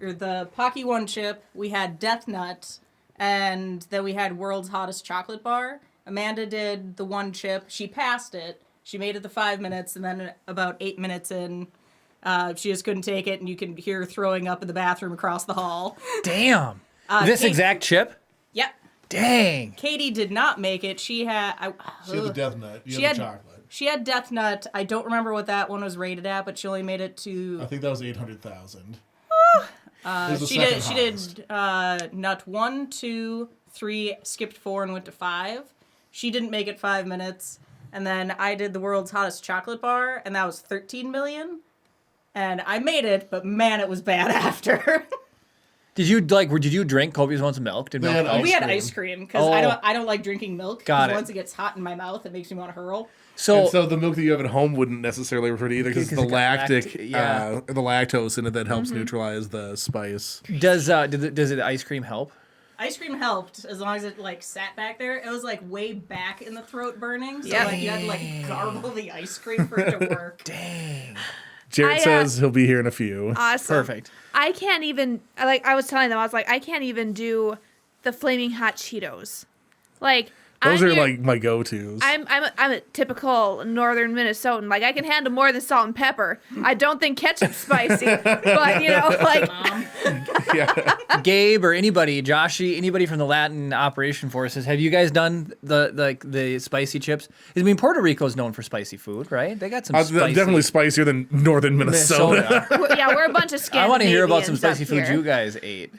or the Pocky One chip, we had Death Nut, and then we had World's Hottest Chocolate Bar. Amanda did the one chip. She passed it. She made it the 5 minutes, and then about 8 minutes in, she just couldn't take it, and you can hear her throwing up in the bathroom across the hall. Damn. This Kate- exact chip? Yep. Dang. Katie did not make it. She had... death nut. She had- She had Death Nut. I don't remember what that one was rated at, but she only made it to... think that was 800,000. She did nut 1, 2, 3, skipped 4, and went to 5. She didn't make it 5 minutes. And then I did the world's hottest chocolate bar, and that was 13 million. And I made it, but man, it was bad after. Did you drink copious amounts of milk? Did They milk had help? We had cream. ice cream because Oh. I don't like drinking milk. Got 'cause it. Once it gets hot in my mouth, it makes me want to hurl. So, So the milk that you have at home wouldn't necessarily refer to either because the Because it got lactic, yeah. the lactose in it that helps neutralize the spice. does the ice cream help? Ice cream helped as long as it like sat back there. It was like way back in the throat burning, so Yep. like you had to like gargle the ice cream for it to work. Dang. Jared I, says he'll be here in a few. Awesome. Perfect. I can't even, like, I was telling them, I was like, I can't even do the flaming hot Cheetos. Like, Those I'm are your- like my go-tos. I'm a typical northern Minnesotan. Like, I can handle more than salt and pepper. I don't think ketchup's spicy, but you know, like, Yeah. Gabe or anybody, Joshy, anybody from the Latin operation forces, have you guys done the spicy chips? I mean, Puerto Rico's known for spicy food, right? They got some spicy. Definitely spicier than northern Minnesota. we're a bunch of I want to hear about some Scandinavians spicy up food here. you guys ate.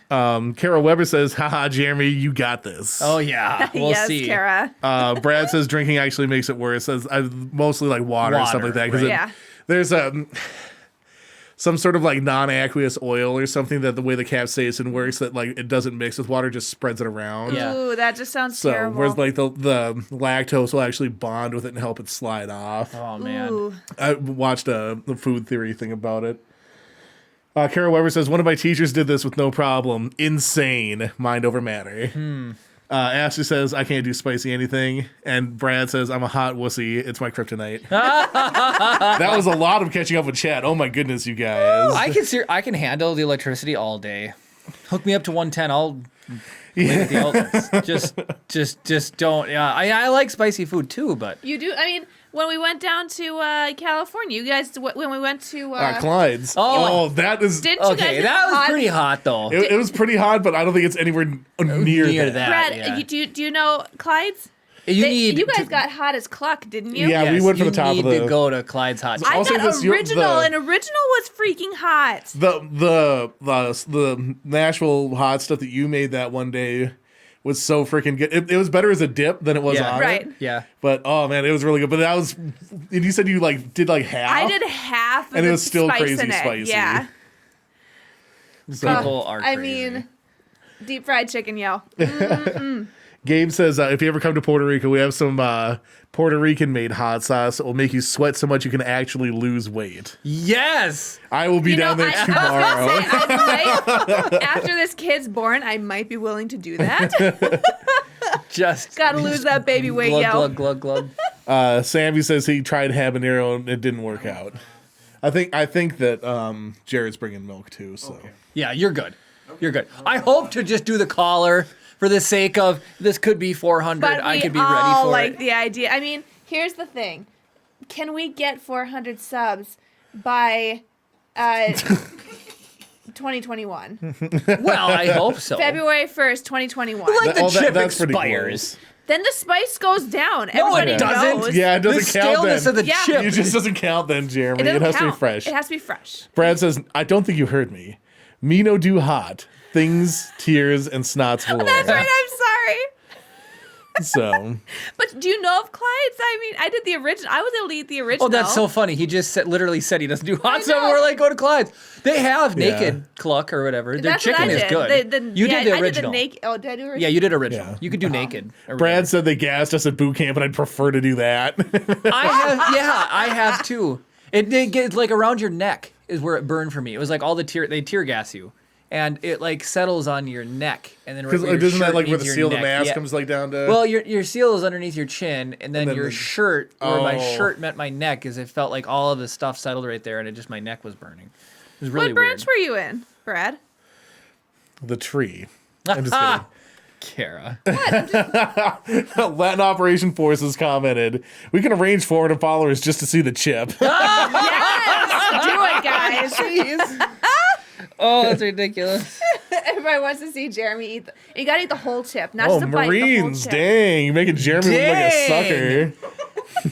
Carol Weber says, haha, Jeremy, you got this. Oh yeah, we'll yes, see. Kara. Brad says drinking actually makes it worse. Says I mostly like water and stuff Water, like that because right. Yeah. there's some sort of like non-aqueous oil or something that the way the capsaicin works that like it doesn't mix with water, just spreads it around. Yeah. Ooh, that just sounds So terrible. whereas like the lactose will actually bond with it and help it slide off. Oh man. Ooh. I watched the food theory thing about it. Carol Weber says one of my teachers did this with no problem. Insane, mind over matter. Ashley says I can't do spicy anything, and Brad says I'm a hot wussy. It's my kryptonite. That was a lot of catching up with chat. Oh my goodness, you guys! I can handle the electricity all day. Hook me up to 110. I'll live at the outlets. Just don't. Yeah, I like spicy food too, but You do? I mean, when we went down to California, you guys, when we went to, Clyde's. Oh. That is. didn't you guys okay, do that was hot- pretty hot though. It was pretty hot, but I don't think it's anywhere near that. Brad, yeah. do you know Clyde's? You guys got hot as cluck, didn't you? Yeah, we went for you the top of need the. to go to Clyde's Hot I Also, got this- original, the- and original was freaking hot. The Nashville hot stuff that you made that one day was so freaking good. It was better as a dip than it was Yeah. on Right. it. Yeah. But oh man, it was really good. But that was, and you said you like did like half. I did half of And it the was still spice crazy in it. spicy. Yeah. People are I crazy. mean, deep fried chicken, yo. Gabe says if you ever come to Puerto Rico, we have some Puerto Rican made hot sauce that will make you sweat so much you can actually lose weight. Yes. I will be You know, down there I tomorrow. was gonna say, after this kid's born, I might be willing to do that. Just Gotta lose that baby weight, glug, yo. glug, glug, glug. Sammy says he tried habanero and it didn't work out. I think that Jared's bringing milk too. So Yeah, you're good. You're good. I hope to just do the collar for the sake of this could be 400. But I we could be all ready for like it. the idea. I mean, here's the thing: can we get 400 subs by 2021? Well, I hope so. February 1st, 2021. Like the chip that's pretty expires. Then the spice goes down. No, Everybody it doesn't. knows. yeah, it The doesn't count staleness then. of the Yeah. chip. It just doesn't count then, Jeremy. It It, doesn't has to count. be fresh. It has to be fresh. Brad says, I don't think you heard me. Me no do hot. Things, tears, and snots galore. That's right. I'm sorry. So, But do you know of Clyde's? I mean, I did the original. I was able to eat the original. Oh, that's so funny. He just literally said he doesn't do I hot stuff. know. We're like, go to Clyde's. They have Yeah. naked cluck or whatever. Their That's what chicken I is did. good. You did the original. I did the naked. Oh, did I do original? Yeah, you did original. Yeah. You could do naked. or Brad said they gassed us at boot camp, and I'd prefer to do that. I have too. It gets like around your neck is where it burned for me. It was like all they tear gas you, and it like settles on your neck, and then right Because where your isn't that shirt like where needs the your seal of the neck. mask Yeah. comes like down to? Well, your seal is underneath your chin, and then then your the- shirt, where my Oh. shirt met my neck, is it felt like all of the stuff settled right there, and it just my neck was burning. It was really What branch weird. were you in, Brad? the tree. I'm just Kara. kidding. Latin Operation Forces commented, we can arrange 400 followers just to see the chip. Yes, do it, guys. Jeez. Oh, that's ridiculous. Everybody wants to see Jeremy eat. You gotta eat the whole chip, not Oh, just a bite. The whole Marines, chip. dang. You're making Jeremy look like a Dang. sucker.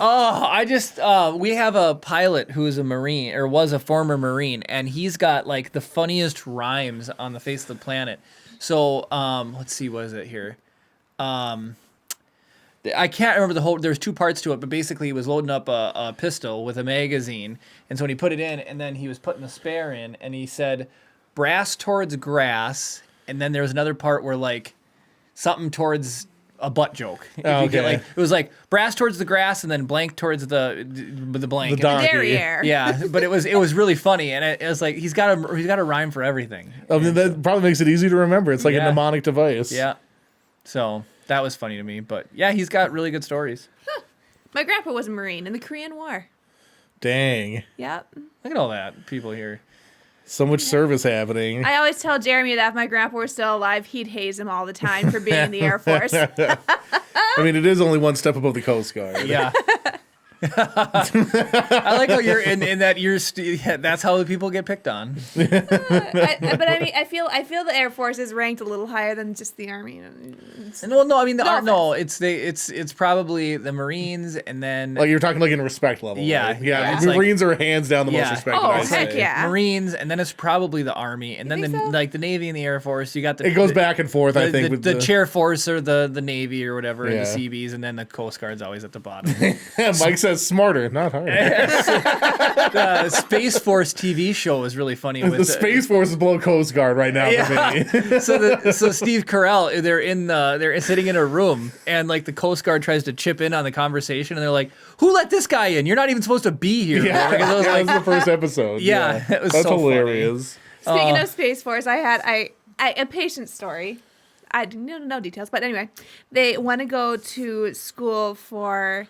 Oh, I just we have a pilot who is a Marine or was a former Marine, and he's got like the funniest rhymes on the face of the planet. So let's see, what is it here? I can't remember the whole. There's two parts to it, but basically he was loading up a pistol with a magazine, and so when he put it in, and then he was putting the spare in, and he said, "Brass towards grass," and then there was another part where like something towards a butt joke. If you get, Okay. like, it was like brass towards the grass and then blank towards the blank. The donkey. Derriere. Yeah, but it was really funny, and it was like he's got a rhyme for everything. I mean, that probably makes it easy to remember. It's like Yeah. a mnemonic device. Yeah, so that was funny to me. But yeah, he's got really good stories. My grandpa was a Marine in the Korean War. Dang. Yep. Look at all that people here. So much service happening. I always tell Jeremy that if my grandpa were still alive, he'd haze him all the time for being in the Air Force. I mean, it is only one step above the Coast Guard. Yeah. I like how you're in that that's how the people get picked on. But I mean, I feel the Air Force is ranked a little higher than just the Army. No, I mean No it's probably the Marines and then Like you're talking like in respect level. Yeah, right? yeah, Yeah. it's like- Marines are hands down the most Yeah. respected. Oh, I'd heck say. yeah. Marines and then it's probably the Army and then think so? like the Navy and the Air Force. You got the It goes back and forth. I think with the chair force or the Navy or whatever and Yeah. the Seabees and then the Coast Guard's always at the bottom. Mike says smarter, not harder. The Space Force TV show is really funny. With The Space Force is below Coast Guard right now for me. so Steve Carell, they're sitting in a room and like the Coast Guard tries to chip in on the conversation and they're like, "Who let this guy in? You're not even supposed to be here." Yeah, Like, it was that like, was the first episode. Yeah, it was that's so funny. hilarious. Speaking of Space Force, I had a patient story. I didn't know details, but anyway, they want to go to school for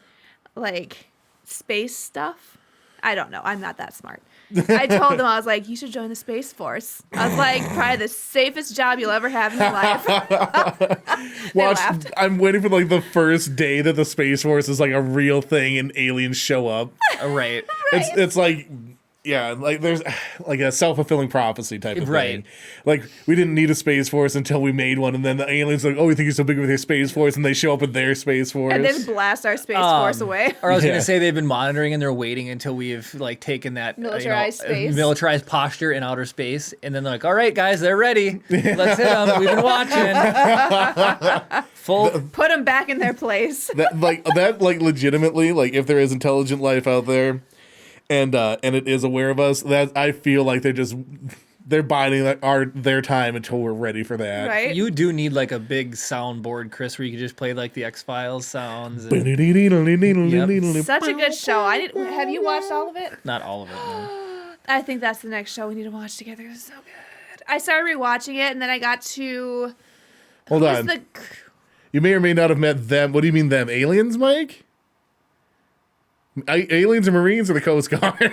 like space stuff. I don't know. I'm not that smart. I told them, I was like, you should join the Space Force. I was like, probably the safest job you'll ever have in your life. Watch. laughed. I'm waiting for like the first day that the Space Force is like a real thing and aliens show up. right. It's like. Yeah, like there's like a self-fulfilling prophecy type of Right. thing. Like we didn't need a Space Force until we made one, and then the aliens are like, oh, we think you're so big with your Space Force, and they show up with their Space Force. And then blast our Space Force away. Or I was Yeah. gonna say they've been monitoring and they're waiting until we've like taken that Militarized space. militarized posture in outer space, and then they're like, "All right, guys, they're ready. Let's hit them. We've been watching." Full. Put them back in their place. that legitimately, like if there is intelligent life out there, and it is aware of us, that I feel like they're biding their time until we're ready for that. Right? You do need like a big soundboard, Chris, where you can just play like the X-Files sounds. And Such a good show. Have you watched all of it? not all of it. No. I think that's the next show we need to watch together. It's so good. I started rewatching it, and then I got to Hold who's on. the You may or may not have met them. What do you mean them? Aliens, Mike? Aliens or Marines or the Coast Guard?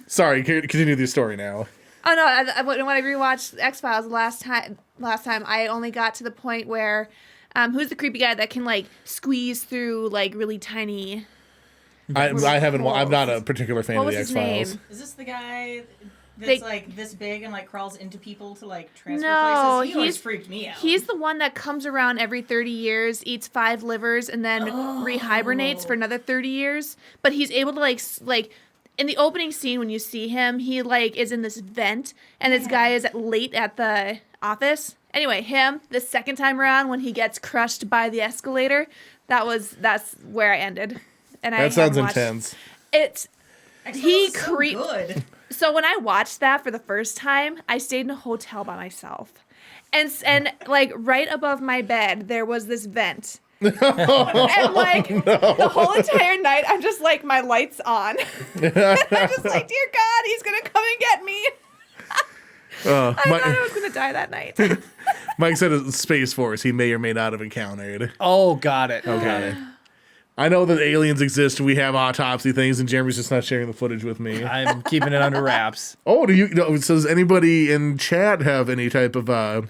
Sorry, continue the story now. Oh no! When I rewatched X-Files last time, I only got to the point where, who's the creepy guy that can like squeeze through like really tiny? I haven't. I'm not a particular fan What of was the his X-Files. name? Is this the guy that's They- like this big and like crawls into people to like transfer No, places? He always he's- freaked me out. He's the one that comes around every 30 years, eats 5 livers, and then rehibernates for another 30 years. But he's able to like in the opening scene when you see him, he like is in this vent, and this guy is late at the office. Anyway, him the second time around when he gets crushed by the escalator, that's where I ended. And I That sounds haven't watched- intense. It's X-Files he is so creep- good. So when I watched that for the first time, I stayed in a hotel by myself. And like right above my bed, there was this vent. And like the whole entire night, I'm just like, my lights on. I'm just like, dear God, he's going to come and get me. I thought I was going to die that night. Mike said it's Space Force he may or may not have encountered. Oh, got it. Okay. I know that aliens exist. We have autopsy things, and Jeremy's just not sharing the footage with me. I'm keeping it under wraps. Oh, so does anybody in chat have any type of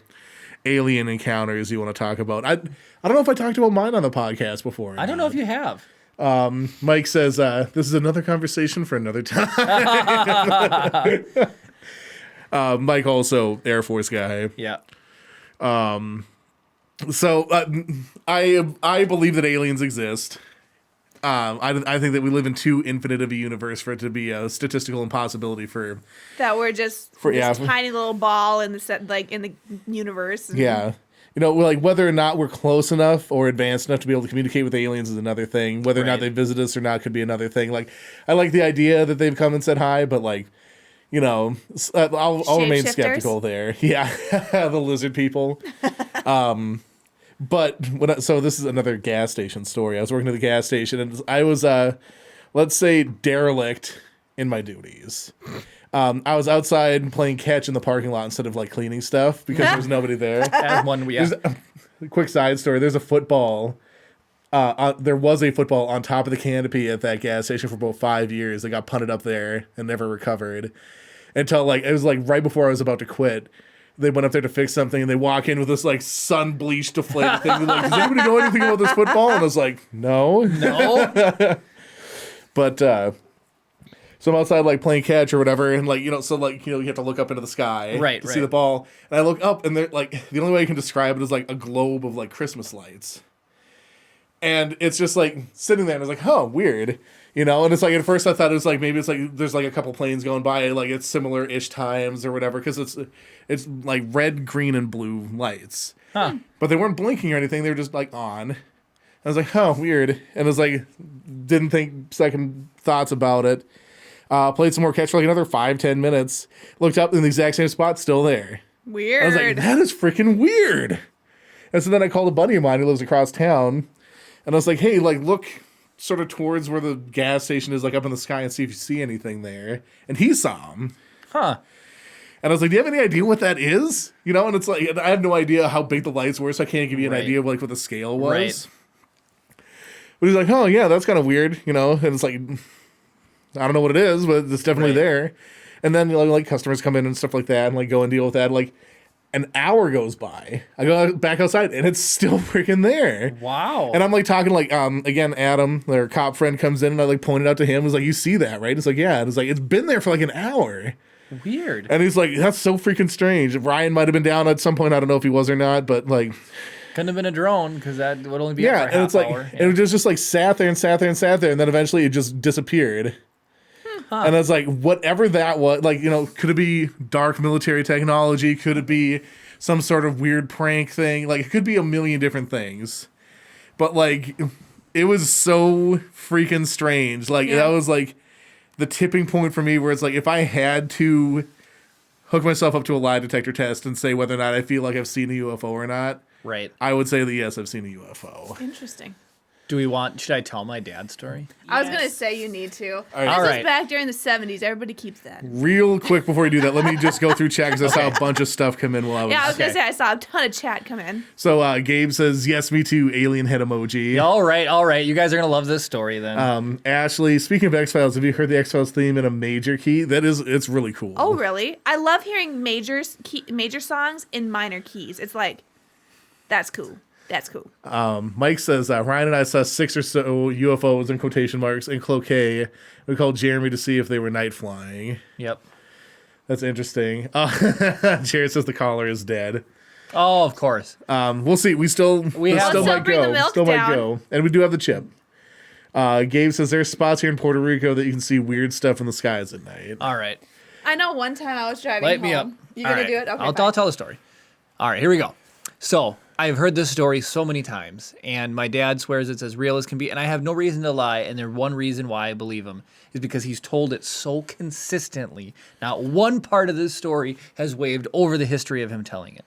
alien encounters you want to talk about? I don't know if I talked about mine on the podcast before. I don't know if you have. Mike says this is another conversation for another time. Mike also Air Force guy. Yeah. So I believe that aliens exist. I think that we live in too infinite of a universe for it to be a statistical impossibility for. That we're just For- this yeah. tiny little ball in the set, like in the universe. Yeah. Like whether or not we're close enough or advanced enough to be able to communicate with aliens is another thing. Whether or not Right. they visit us or not could be another thing. Like, I like the idea that they've come and said hi, but like, I'll remain Shapeshifters? skeptical there. Yeah, the lizard people. But so this is another gas station story. I was working at the gas station and I was, let's say, derelict in my duties. I was outside playing catch in the parking lot instead of like cleaning stuff because there was nobody there. As one, yeah. Quick side story. There's a football there was a football on top of the canopy at that gas station for about 5 years. That got punted up there and never recovered until like it was like right before I was about to quit. They went up there to fix something, and they walk in with this like sun bleached deflated thing. They're like, does anybody know anything about this football? And I was like, no. But so I'm outside like playing catch or whatever, and like so like you have to look up into the sky Right, to right. see the ball, and I look up, and they're like the only way I can describe it is like a globe of like Christmas lights, and it's just like sitting there, and it's like, oh, weird, and it's like at first I thought it was like maybe it's like there's like a couple planes going by, like it's similar-ish times or whatever, because it's like red, green, and blue lights, but they weren't blinking or anything; they were just like on. I was like, oh, weird, and it was like didn't think second thoughts about it. Played some more catch for like another 5-10 minutes. Looked up in the exact same spot, still there. Weird. I was like, that is freaking weird. And so then I called a buddy of mine who lives across town, and I was like, hey, like look sort of towards where the gas station is, like up in the sky, and see if you see anything there. And he saw him. Huh. And I was like, do you have any idea what that is? And it's like I have no idea how big the lights were, so I can't give you an Right. idea of like what the scale was. Right. But he's like, oh yeah, that's kind of weird, and it's like I don't know what it is, but it's definitely Right. there. And then like customers come in and stuff like that, and like go and deal with that. Like an hour goes by, I go back outside, and it's still freaking there. Wow. And I'm like talking like again, Adam, their cop friend, comes in, and I like pointed out to him, was like, you see that, right? It's like, yeah. And it's like it's been there for like an hour. Weird. And he's like, that's so freaking strange. Ryan might have been down at some point. I don't know if he was or not, but like, Couldn't have been a drone because that would only be up yeah. for a And half it's like, hour. it just like sat there and sat there and sat there. And then eventually it just disappeared. And I was like, whatever that was, like, could it be dark military technology? Could it be some sort of weird prank thing? Like, it could be a million different things. But like, it was so freaking strange. Like, that was like the tipping point for me where it's like, if I had to hook myself up to a lie detector test and say whether or not I feel like I've seen a UFO or not, Right. I would say that yes, I've seen a UFO. Interesting. Should I tell my dad's story? I was gonna Yes. say you need to. right. This All was right. back during the 70s. Everybody keeps that. Real quick before you do that, let me just go through chat because I saw a bunch of stuff come in while I was. Yeah, I was gonna Okay. say I saw a ton of chat come in. So Gabe says, yes, me too, alien head emoji. All right. You guys are gonna love this story then. Ashley, speaking of X-Files, have you heard the X-Files theme in a major key? It's really cool. Oh, really? I love hearing major songs in minor keys. It's like, that's cool. That's cool. Mike says, Ryan and I saw 6 or so UFOs in quotation marks in Cloquet. We called Jeremy to see if they were night flying. Yep. That's interesting. Jared says the caller is dead. Oh, of course. We'll see. We still have still to might bring go. the milk Still might down. go. And we do have the chip. Gabe says there's spots here in Puerto Rico that you can see weird stuff in the skies at night. All right. I know one time I was driving Light home. me up. You All gonna right. do it? Okay, I'll fine. tell the story. All right, here we go. So I've heard this story so many times, and my dad swears it's as real as can be, and I have no reason to lie. And there's one reason why I believe him is because he's told it so consistently. Not one part of this story has waved over the history of him telling it.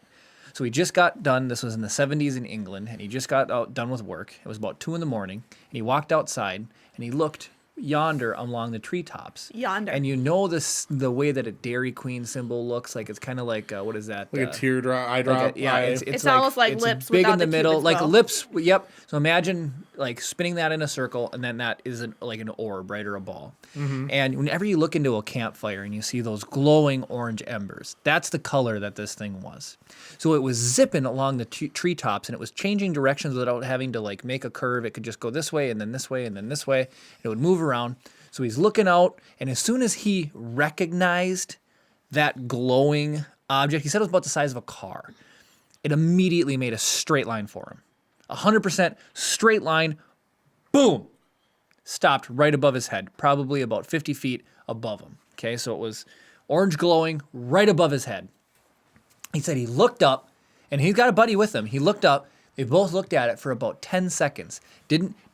So he just got done. This was in the 70s in England, and he just got done with work. It was about 2 a.m, and he walked outside and he looked yonder along the treetops. Yonder. And the way that a Dairy Queen symbol looks like, it's kind of like what is that? Like a teardrop, eye Like drop. yeah, eye. It's almost like it's lips big without in the the middle, Cupid's like bow. lips. Yep. So imagine like spinning that in a circle, and then that is like an orb, right, or a ball. And whenever you look into a campfire and you see those glowing orange embers, that's the color that this thing was. So it was zipping along the treetops, and it was changing directions without having to like make a curve. It could just go this way and then this way and then this way. It would move around. So he's looking out, and as soon as he recognized that glowing object, he said it was about the size of a car. It immediately made a straight line for him. 100% straight line, boom, stopped right above his head, probably about 50 feet above him. Okay, so it was orange glowing right above his head. He said he looked up, and he's got a buddy with him. He looked up, they both looked at it for about 10 seconds.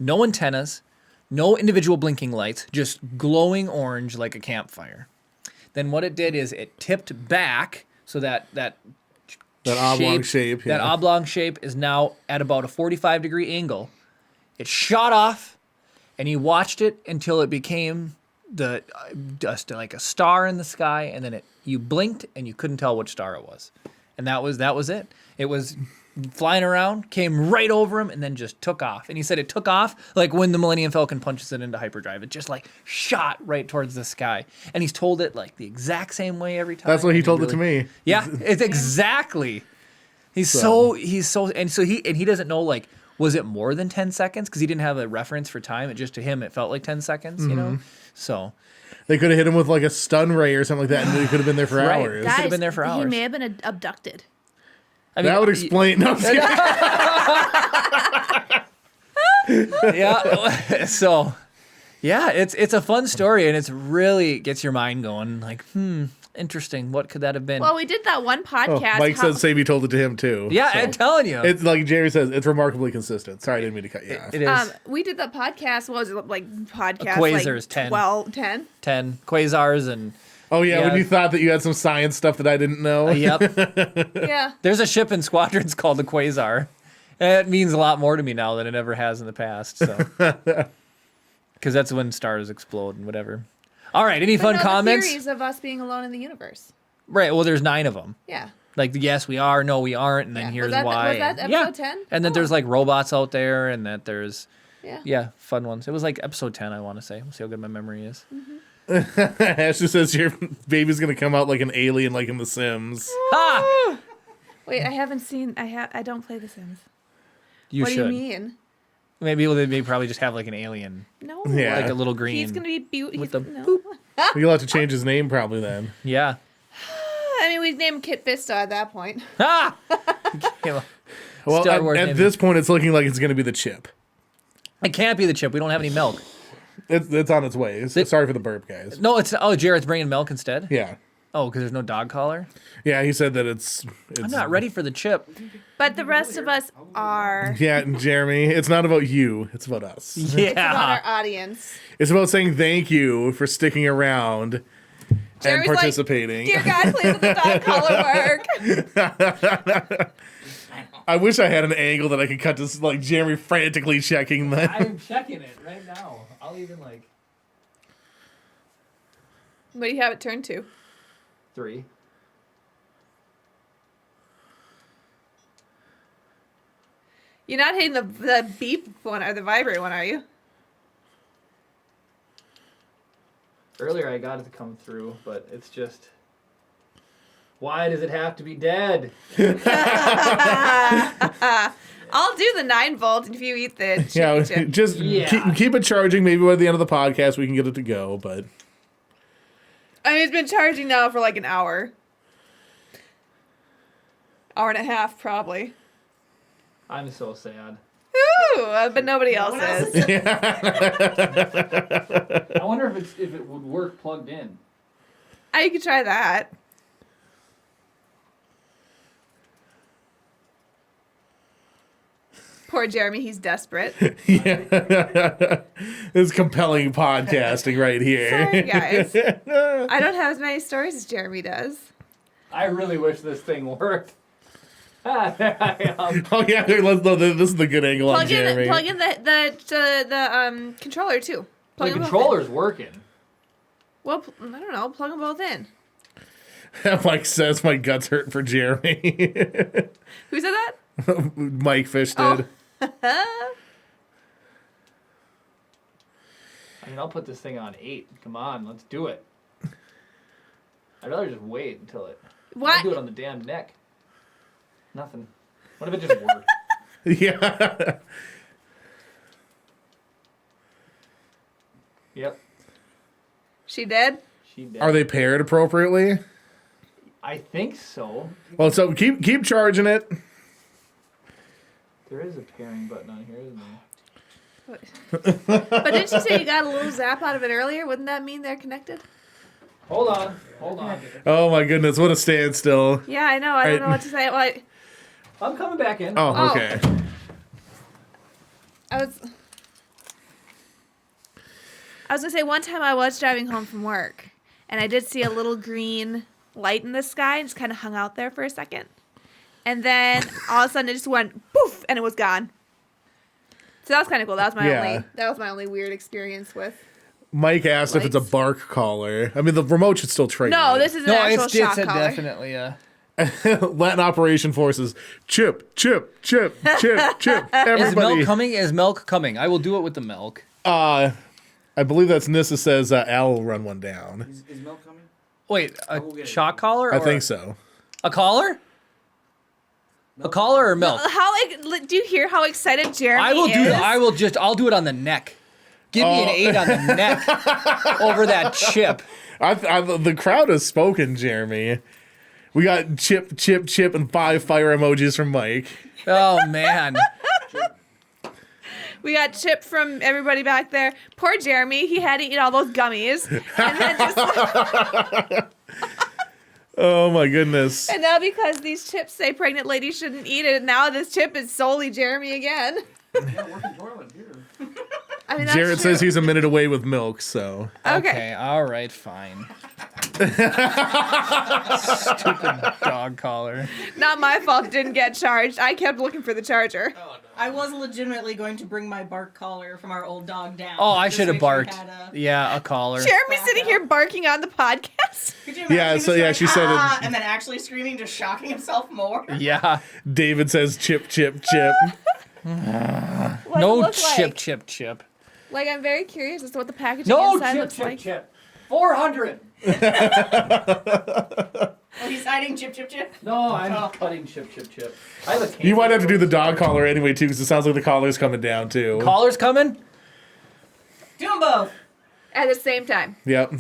No antennas, no individual blinking lights, just glowing orange like a campfire. Then what it did is it tipped back so that oblong shape. that oblong shape is now at about a 45-degree angle. It shot off, and he watched it until it became just like a star in the sky, and then you blinked and you couldn't tell which star it was, and that was it. It was flying around, came right over him, and then just took off. And he said it took off like when the Millennium Falcon punches it into hyperdrive. It just like shot right towards the sky. And he's told it like the exact same way every time. That's what he and told it to me. Yeah, it's exactly. He's so he doesn't know like was it more than 10 seconds because he didn't have a reference for time. It just to him it felt like 10 seconds, you know. So They could have hit him with like a stun ray or something like that, and he could have been there for Right. hours. Guys, have been there for He hours. may have been abducted. I mean, That would explain. No, I'm just kidding. yeah. So, yeah, it's a fun story and it's really gets your mind going. Like, interesting. What could that have been? Well, we did that one Oh, podcast. Mike said Savy told it to him too. yeah, so. I'm telling you, It's like Jerry says, it's remarkably consistent. Sorry, I didn't mean to cut you off. it is we did that podcast. What was it like? Podcast Quasars, like 10. 12, 10. 10 quasars and Oh yeah, Yeah. when you thought that you had some science stuff that I didn't know. yep. Yeah. There's a ship in Squadrons called the Quasar. And it means a lot more to me now than it ever has in the past. So, because that's when stars explode and whatever. All right, any fun No, comments? The theories of us being alone in the universe. Right. Well, there's 9 of them. Yeah. Like yes, we are. No, we aren't. And then Yeah. here's Was that- why. was that and- episode 10? And then Oh. there's like robots out there, and that there's Yeah. fun ones. It was like episode 10, I want to say. We'll see how good my memory is. Ash just says your baby's gonna come out like an alien, like in The Sims. Ha! Wait, I haven't seen. I don't play The Sims. You what should. do you mean? Maybe they probably just have like an alien, No. Yeah. like a little green. He's gonna be beautiful. with the No. You'll have to change his name probably then. Yeah. I mean, we'd name Kit Fisto at that point. Ha! Well, Star Wars at name. this point, it's looking like it's gonna be the chip. It can't be the chip. We don't have any milk. It's on its way. Sorry for the burp, guys. No, it's Jared's bringing milk instead. Yeah, Oh, because there's no dog collar. yeah. He said that it's I'm not ready for the chip. But the rest of us are. Yeah, Jeremy, it's not about you. It's about us. About our Yeah. audience. It's about saying thank you for sticking around and Jeremy's like, participating. Dear God, please let the dog collar work. I wish I had an angle that I could cut to like Jeremy frantically checking the. I'm checking it right now. I'll even like What do you have it turned to? 3. You're not hitting the beep one or the vibrate one, are you? Earlier I got it to come through, but it's just. Why does it have to be dead? I'll do the 9-volt if you eat the Yeah, chip. just Yeah. keep it charging. Maybe by the end of the podcast we can get it to go. But I mean, it's been charging now for like an hour. Hour and a half, probably. I'm so sad. Ooh, but nobody else is. I wonder if it would work plugged in. I could try that. Poor Jeremy, he's desperate. it's compelling podcasting right here. Sorry, guys. I don't have as many stories as Jeremy does. I really wish this thing worked. There I am. Oh yeah, this is the good angle on Jeremy. Plug in the controller too. Plug The them both controller's working. in. Well, I don't know. Plug them both in. Mike says my guts hurt for Jeremy. Who said that? Mike Fish did. Oh. I mean, I'll put this thing on 8. Come on, let's do it. I'd rather just wait until it. What? I'll do it on the damn neck. Nothing. What if it just worked? Yeah. Yep. She did? She did. Are they paired appropriately? I think so. Well, so keep charging it. There is a pairing button on here, isn't there? But didn't you say you got a little zap out of it earlier? Wouldn't that mean they're connected? Hold on. Hold on. Oh my goodness, what a standstill. Yeah, I know. I don't know what to say. Well, I'm coming back in. Oh, okay. I was gonna say one time I was driving home from work and I did see a little green light in the sky and just kind of hung out there for a second. And then all of a sudden it just went poof and it was gone. So that was kind of cool. That was my only weird experience with. Mike asked if it's a Lights. bark collar. I mean, the remote should still trigger. No, it. this is an actual shock collar. definitely a. Latin Operation Forces. Chip, chip, chip, chip, chip. Is Everybody. milk coming? Is milk coming? I will do it with the milk. I believe that's Nissa says Al will run one down. Is milk coming? Wait, will get a it. shock collar? I or think so. A collar? A collar or milk? Do you hear how excited Jeremy I will is? do. I'll do it on the neck. Give me an 8 on the neck over that chip. The crowd has spoken, Jeremy. We got chip, chip, chip, and 5 fire emojis from Mike. Oh man. We got Chip from everybody back there. Poor Jeremy. He had to eat all those gummies. And then just Oh my goodness. and now because these chips say pregnant ladies shouldn't eat it, now this chip is solely Jeremy again. Yeah, working toilet here. I mean, that's Jared true. says he's a minute away with milk, so. Okay. All right. Fine. Stupid dog collar. Not my fault. Didn't get charged. I kept looking for the charger. I was legitimately going to bring my bark collar from our old dog down. Oh, I Just should have make sure it barked. had a- Yeah, a collar. Jeremy's sitting here barking on the podcast. Could you imagine Yeah, him so just yeah, going, she said "Ah," and then actually screaming, just shocking himself more. Yeah. David says chip, chip, chip. What No it look chip, like. chip, chip. Like, I'm very curious as to what the packaging No inside chip, looks chip, like. chip. 400. Oh, he's hiding chip, chip, chip. No, I'm cutting chip, chip, chip. I have a You might have to do the dog collar anyway, too, because it sounds like the collar's coming down, too. Collar's coming. Do them both. At the same time. Yep.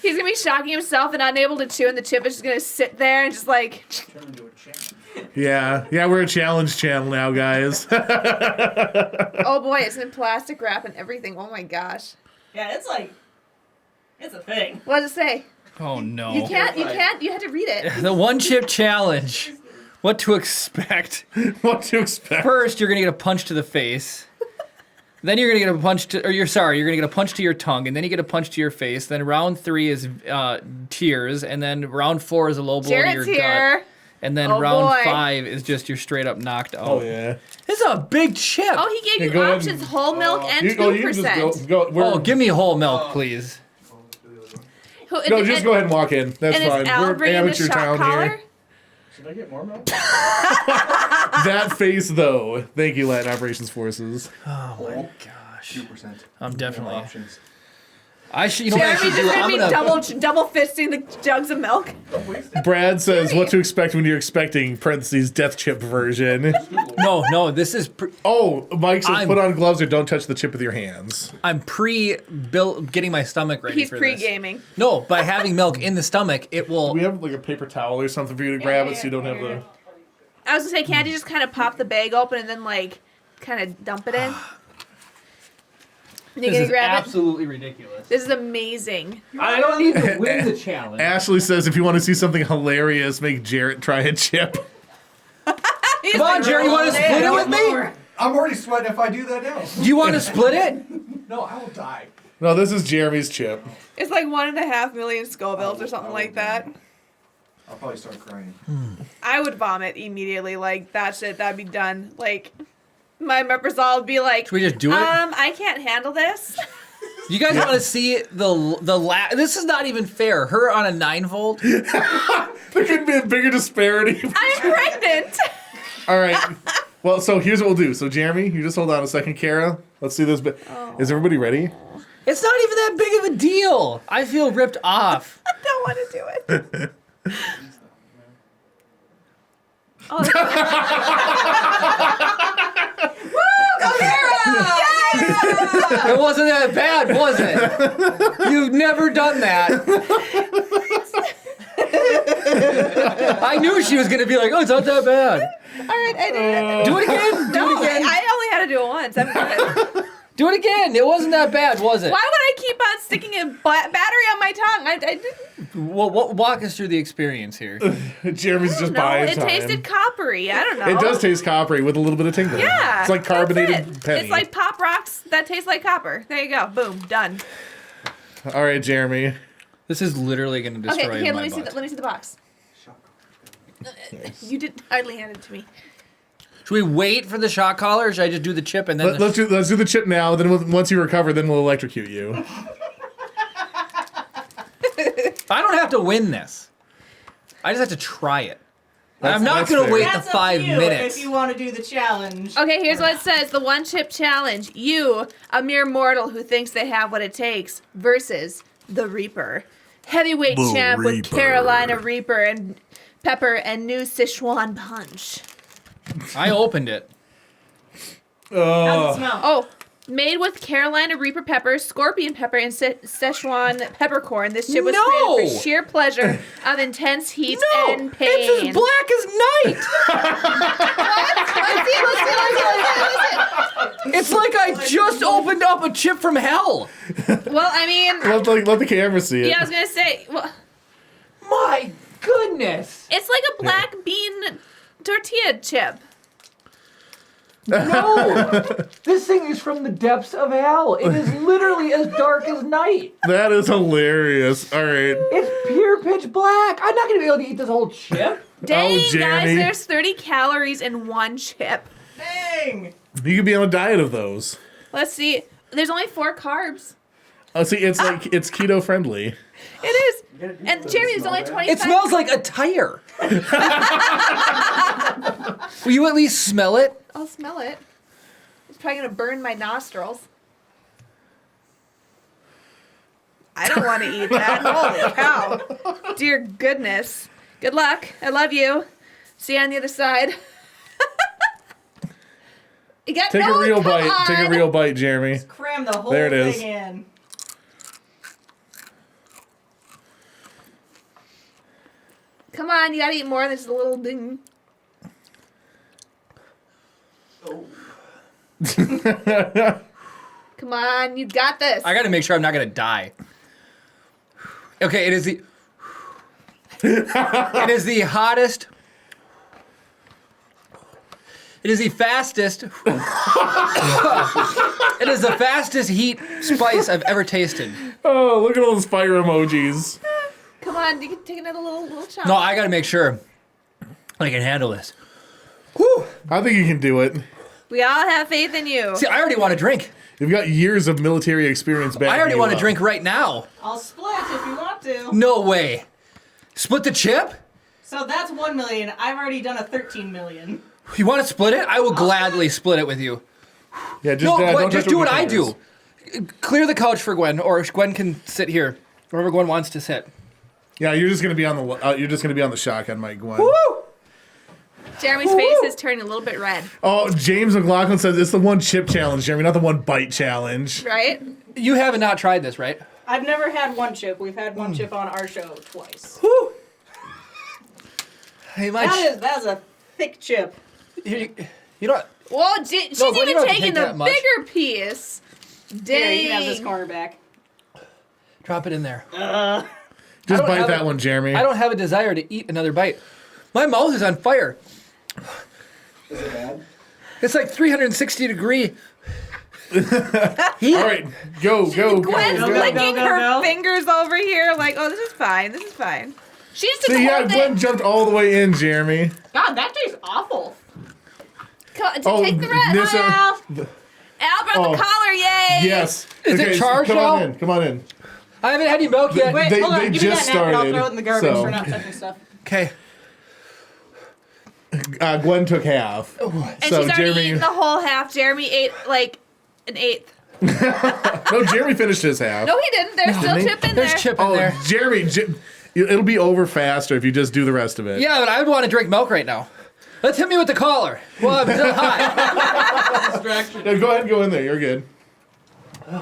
He's going to be shocking himself and unable to chew, and the chip is just going to sit there and just like... Turn into a channel. Yeah. Yeah, we're a challenge channel now, guys. Oh boy, it's in plastic wrap and everything. Oh my gosh. Yeah, it's like, it's a thing. What does it say? Oh no. You can't, you had to read it. The one chip challenge. What to expect? What to expect? First, you're gonna get a punch to the face. Then you're gonna get a punch to, you're gonna get a punch to your tongue, and then you get a punch to your face. Then round 3 is tears, and then round 4 is a low blow to your Jared's here. gut, and then Oh, round boy. 5 is just you're straight up knocked out. Oh, yeah. This is a big chip. Oh, he gave Here, you go ahead options: and- whole milk and You 2%. can just go. Oh, give me whole milk, please. No, just go ahead and walk in. That's And fine. is Al We're bringing the amateur shot town collar? here. Should I get more milk? That face, though. Thank you, Latin Operations Forces. Oh my gosh. 2%. I'm definitely. Options. I should. You know what I Jeremy should do? just I'm gonna gonna. be double fisting the jugs of milk. Brad says, what to expect when you're expecting, parentheses, death chip version. No. This is. Oh, Mike says, I'm- put on gloves or don't touch the chip with your hands. I'm getting my stomach ready He's for this. pre-gaming. No, by having milk in the stomach, it will. We have like a paper towel or something for you to grab it so you don't have the... I was gonna say, can't you just kind of pop the bag open and then like kind of dump it in? You This gonna is grab it? absolutely ridiculous. This is amazing. I don't need to win the challenge. Ashley says, if you want to see something hilarious, make Jarrett try a chip. Come on, Jerry, you want to split it with me? I'm already sweating if I do that now. Do you want to split it? No, I will die. No, this is Jeremy's chip. It's like 1.5 million Scovilles or something like that. I'll probably start crying. I would vomit immediately. Like that shit, that'd be done. Like my Meprazole would be like, Should we just do it? I can't handle this. You guys want to see This is not even fair. Her on a 9-volt. There couldn't be a bigger disparity. I'm pregnant. All right. Well, so here's what we'll do. So, Jeremy, you just hold on a second, Kara. Let's see this bit. Is everybody ready? It's not even that big of a deal. I feel ripped off. I don't want to do it. Oh, It wasn't that bad, was it? You've never done that. I knew she was gonna be like, "Oh, it's not that bad." all right, I did it. Do it again. Do No, it again. I only had to do it once. I'm good. Do it again. It wasn't that bad, was it? Why would I keep on sticking a battery on my tongue? I didn't Well, walk us through the experience here. Jeremy's just know. buying It time. tasted coppery. I don't know. It does taste coppery with a little bit of tingling. Yeah. It's like that's carbonated it. penny. It's like Pop Rocks that taste like copper. There you go. Boom. Done. All right, Jeremy. This is literally going to destroy Okay, here, my let me see. butt. Let me see the box. You didn't hardly hand it to me. Should we wait for the shock collar, or should I just do the chip and then? Let's do the chip now. Then once you recover, then we'll electrocute you. I don't have to win this. I just have to try it. That's- I'm not that's going to fair. wait That's the up to 5 you minutes. if you want to do the challenge. Okay, here's what it says: the one chip challenge. You, a mere mortal who thinks they have what it takes, versus the Reaper, heavyweight champ with Carolina Reaper and pepper and new Sichuan punch. I opened it. How's it smell? Oh, made with Carolina Reaper pepper, scorpion pepper, and Szechuan peppercorn. This chip was No! created for sheer pleasure of intense heat No, and pain. it's as black as night. It's like I just opened up a chip from hell. Well, I mean, Let the camera see it. yeah, I was gonna say, well, My goodness. it's like a black bean tortilla chip. No, this thing is from the depths of hell. It is literally as dark as night. That is hilarious. All right. It's pure pitch black. I'm not gonna be able to eat this whole chip. Dang, guys, Jeremy. there's 30 calories in one chip. Dang! You could be on a diet of those. Let's see. There's only 4 carbs. Oh, see, it's like it's keto friendly. It is. And Jeremy, there's only 25. It smells like a tire. Will you at least smell it? I'll smell it. It's probably gonna burn my nostrils. I don't want to eat that. Holy cow. Dear goodness. Good luck. I love you. See you on the other side. You got Take no, a real come bite. on. Take a real bite, Jeremy. Cram the whole There it is. thing in. Come on, you gotta eat more than just a little ding. Come on, you got this. I gotta make sure I'm not gonna die. Okay, it is the. It is the hottest. It is the fastest. It is the fastest heat spice I've ever tasted. Oh, look at all those fire emojis. Come on, you can take another little chop. No, I gotta make sure I can handle this. Whew. I think you can do it. We all have faith in you. See, I already want to drink. You've got years of military experience back. I already want to drink right now. I'll split if you want to. No way. Split the chip? So that's 1 million. I've already done a 13 million. You want to split it? I will gladly split it with you. Yeah, just, No, Gwen, don't just touch do with what your I do. fingers. Clear the couch for Gwen, or Gwen can sit here, wherever Gwen wants to sit. Yeah, you're just gonna be on the shotgun mic, Gwen. Woo! Jeremy's face is turning a little bit red, Oh, James McLaughlin says it's the one chip challenge, Jeremy, not the one bite challenge. right? You haven't not tried this, right? I've never had one chip. We've had one chip on our show twice. Woo! Hey, my That's a thick chip. you know what? Well, she's No, Gwen, you even don't have to taking take the that much. bigger piece. Here, you can have this Dang. corner back. Drop it in there. Just I don't bite have that it. one, Jeremy. I don't have a desire to eat another bite. My mouth is on fire. Is it bad? It's like 360 degree heat. All right, go. Gwen's go, licking go, her go. fingers over here, like, oh, this is fine. This is fine. She just took See, the yeah, whole Gwen thing. jumped all the way in, Jeremy. God, that tastes awful. Take the rest. Nissa- Al brought Oh. the collar, yay! Yes. Is it charged Come on now? in. Come on in. I haven't had any milk yet. Wait, They- hold on. they Give me just that napkin. I'll started, throw it in the garbage so- for not touching stuff. Okay. Gwen took half. And So, she's already Jeremy- eaten the whole half. Jeremy ate like an eighth. No, Jeremy finished his half. No, he didn't. There's still Didn't he? chip in There's there. chip in Oh, there. Jeremy, it'll be over faster if you just do the rest of it. Yeah, but I would want to drink milk right now. Let's hit me with the collar. Well, I'm still hot. Yeah, go ahead and go in there. You're good. Is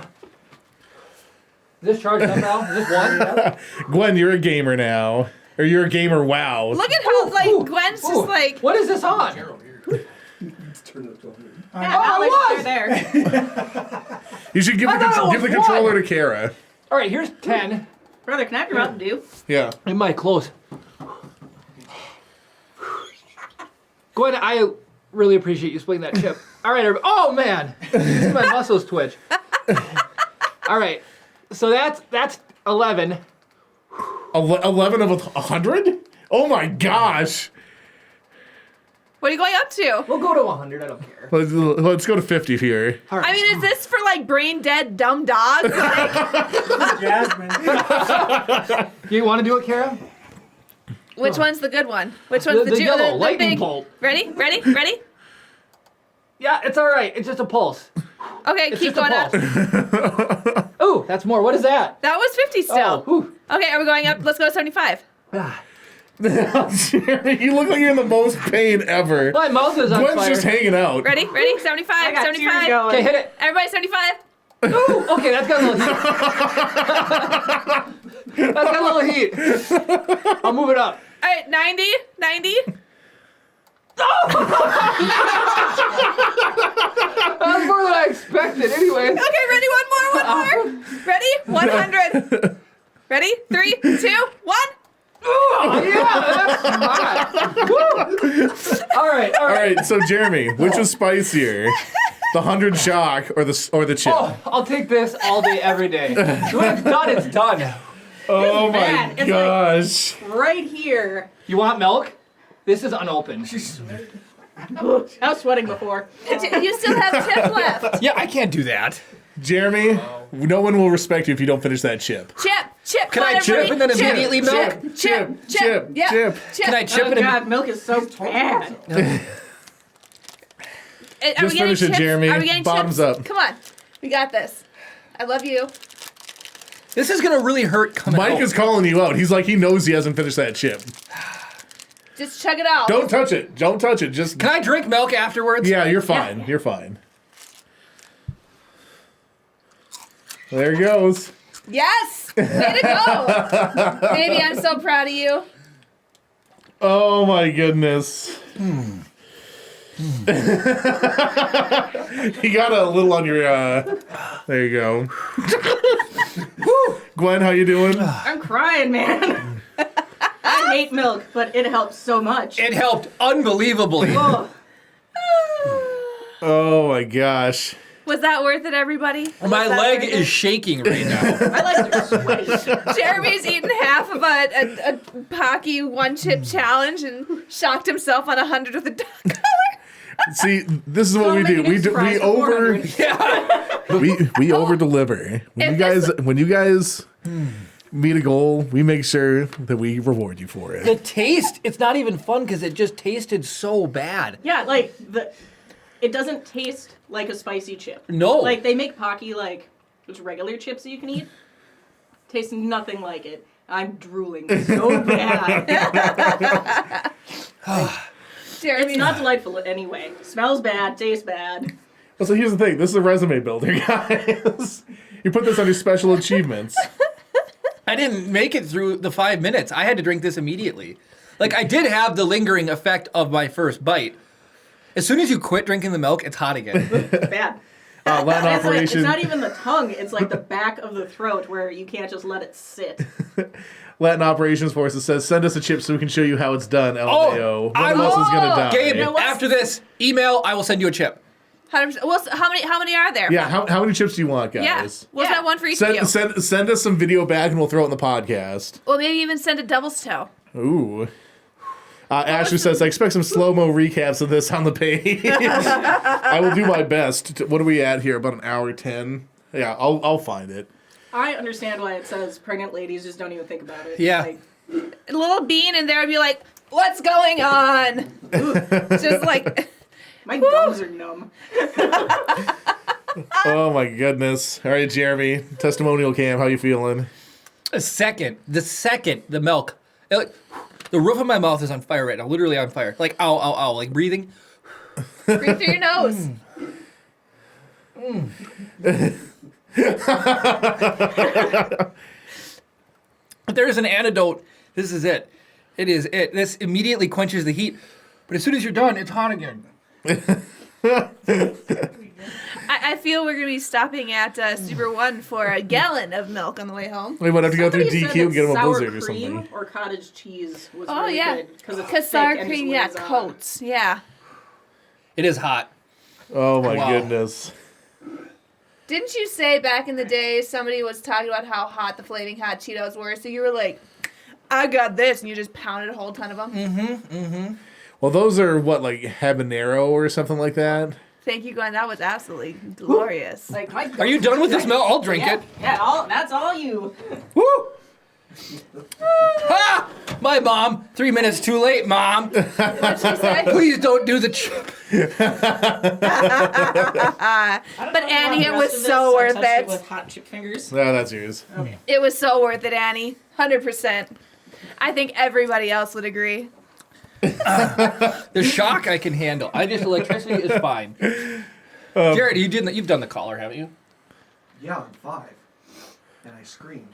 this charged up now? Is this one? Gwen, you're a gamer now. Or you're a gamer, wow. Look at how like Ooh, Gwen's ooh. just like. What is this on? Turn it up to 100. Yeah, Oh, now it they're there. You should give I thought it the was controller one. to Kara. All right, here's 10. Brother, can I have your Mountain Dew? Yeah. In my clothes. Gwen, I really appreciate you splitting that chip. All right, everybody. Oh, man. My muscles twitch. All right. So that's 11. 11 of 100? Oh my gosh. What are you going up to? We'll go to 100. I don't care. Let's go to 50 here. All right. I mean, is this for like brain dead dumb dogs? Like, Jasmine. You want to do it, Kara? Which one's the good one? Which one's The yellow, the lightning big? bolt. Ready? Yeah, it's all right. It's just a pulse. Okay, It's keep just a going up. pulse. Ooh, that's more. What is that? That was 50 still. whew. Okay, are we going up? Let's go to 75. Jeremy, you look like you're in the most pain ever. My mouth is on Gwen's fire. just hanging out. Ready? 75, I got tears 75. going. Okay, hit it. Everybody 75. Ooh, okay, that's got a little heat. That's got a little heat. I'll move it up. All right, 90, 90. That's more than I expected anyway. Okay, ready? One more. Ready? 100. Ready? 3, 2, 1. Oh, yeah, that's hot. Woo. All right. All right, so Jeremy, which was spicier? The 100 shock or the chip? Oh, I'll take this all day, every day. When it's done, it's done. Oh my bad. It's like- gosh. Right here. You want milk? This is unopened. I was sweating before. You still have chip left. Yeah, I can't do that. Jeremy, no one will respect you if you don't finish that chip. Chip. Can I chip and then immediately milk? Chip. Yeah. Chip. Can I chip Oh it? god, milk is so bad. Just finish it, Jeremy. Are we getting Bottoms chips? up. Come on. We got this. I love you. This is gonna really hurt coming Mike out. is calling you out. He's like, he knows he hasn't finished that chip. Just chug it out. Don't touch it. Don't touch it. Just Can I drink milk afterwards? yeah, you're fine. You're fine. There it goes. Yes. Way to go. Baby, I'm so proud of you. Oh my goodness. You got a little on your there you go. Gwen, how you doing? I'm crying, man. I hate milk, but it helps so much. It helped unbelievably. Oh, Oh my gosh. Was that worth it, everybody? My Was that leg worth is it? shaking right now. my legs are sweaty. Jeremy's eaten half of a Pocky one chip challenge and shocked himself on 100 with a duck color. See, this is what Don't we make do. a new surprise for 400. We over deliver. When you guys meet a goal, we make sure that we reward you for it. The taste, it's not even fun because it just tasted so bad. Yeah, like it doesn't taste like a spicy chip. No. Like they make Pocky like just regular chips that you can eat. Tastes nothing like it. I'm drooling so bad. Jeremy, It's not delightful anyway. Smells bad, tastes bad. Well, so here's the thing. This is a resume builder, guys. You put this under special achievements. I didn't make it through the 5 minutes. I had to drink this immediately. Like, I did have the lingering effect of my first bite. As soon as you quit drinking the milk, it's hot again. Bad. Latin It's, like, it's operation. not even the tongue, it's like the back of the throat where you can't just let it sit. Latin Operations Forces says, send us a chip so we can show you how it's done, LMAO. One I of us will- is gonna die. Gabe, know what? after this, email, I will send you a chip. 100%. Well, how many are there? Yeah, how many chips do you want, guys? Yeah. We'll Yeah. send one for each of you. Send us some video back and we'll throw it in the podcast. Well, maybe even send a devil's toe. Ooh. Ashley says, I expect some slow-mo recaps of this on the page. I will do my best. What are we at here? About an hour 10? Yeah, I'll find it. I understand why it says pregnant ladies just don't even think about it. Yeah. Like, A little bean in there would be like, what's going on? Just like, my gums are numb. Oh my goodness. All right, Jeremy, testimonial cam, how you feeling? The second the milk, the roof of my mouth is on fire right now, literally on fire. Like, ow, ow, ow, like breathing. breathe through your nose. But there is an antidote. This is it. It is it. This immediately quenches the heat. But as soon as you're done, it's hot again. I feel we're going to be stopping at Super One for a gallon of milk on the way home. We might have to go through Somebody said DQ and that get him a sour blizzard or cream something. or cottage cheese was Oh, really yeah. good. Because Because sour cream, yeah, coats. Yeah. It is hot. Oh my Wow. goodness. Didn't you say back in the day somebody was talking about how hot the Flaming Hot Cheetos were? So you were like, I got this, and you just pounded a whole ton of them? Well, those are what, like habanero or something like that? Thank you, Glenn. That was absolutely glorious. Like, my Are you done with this milk? I'll drink Yeah, it. yeah, that's all you. Woo! Ha! My mom, 3 minutes too late, Mom. What'd she say? Please don't do the chip. But Annie, it was so worth it. With hot chip fingers. No, that's yours. Okay. It was so worth it, Annie. 100%. I think everybody else would agree. The shock I can handle. Electricity is fine. Jared, you've done the collar, haven't you? Yeah, I'm 5. And I screamed.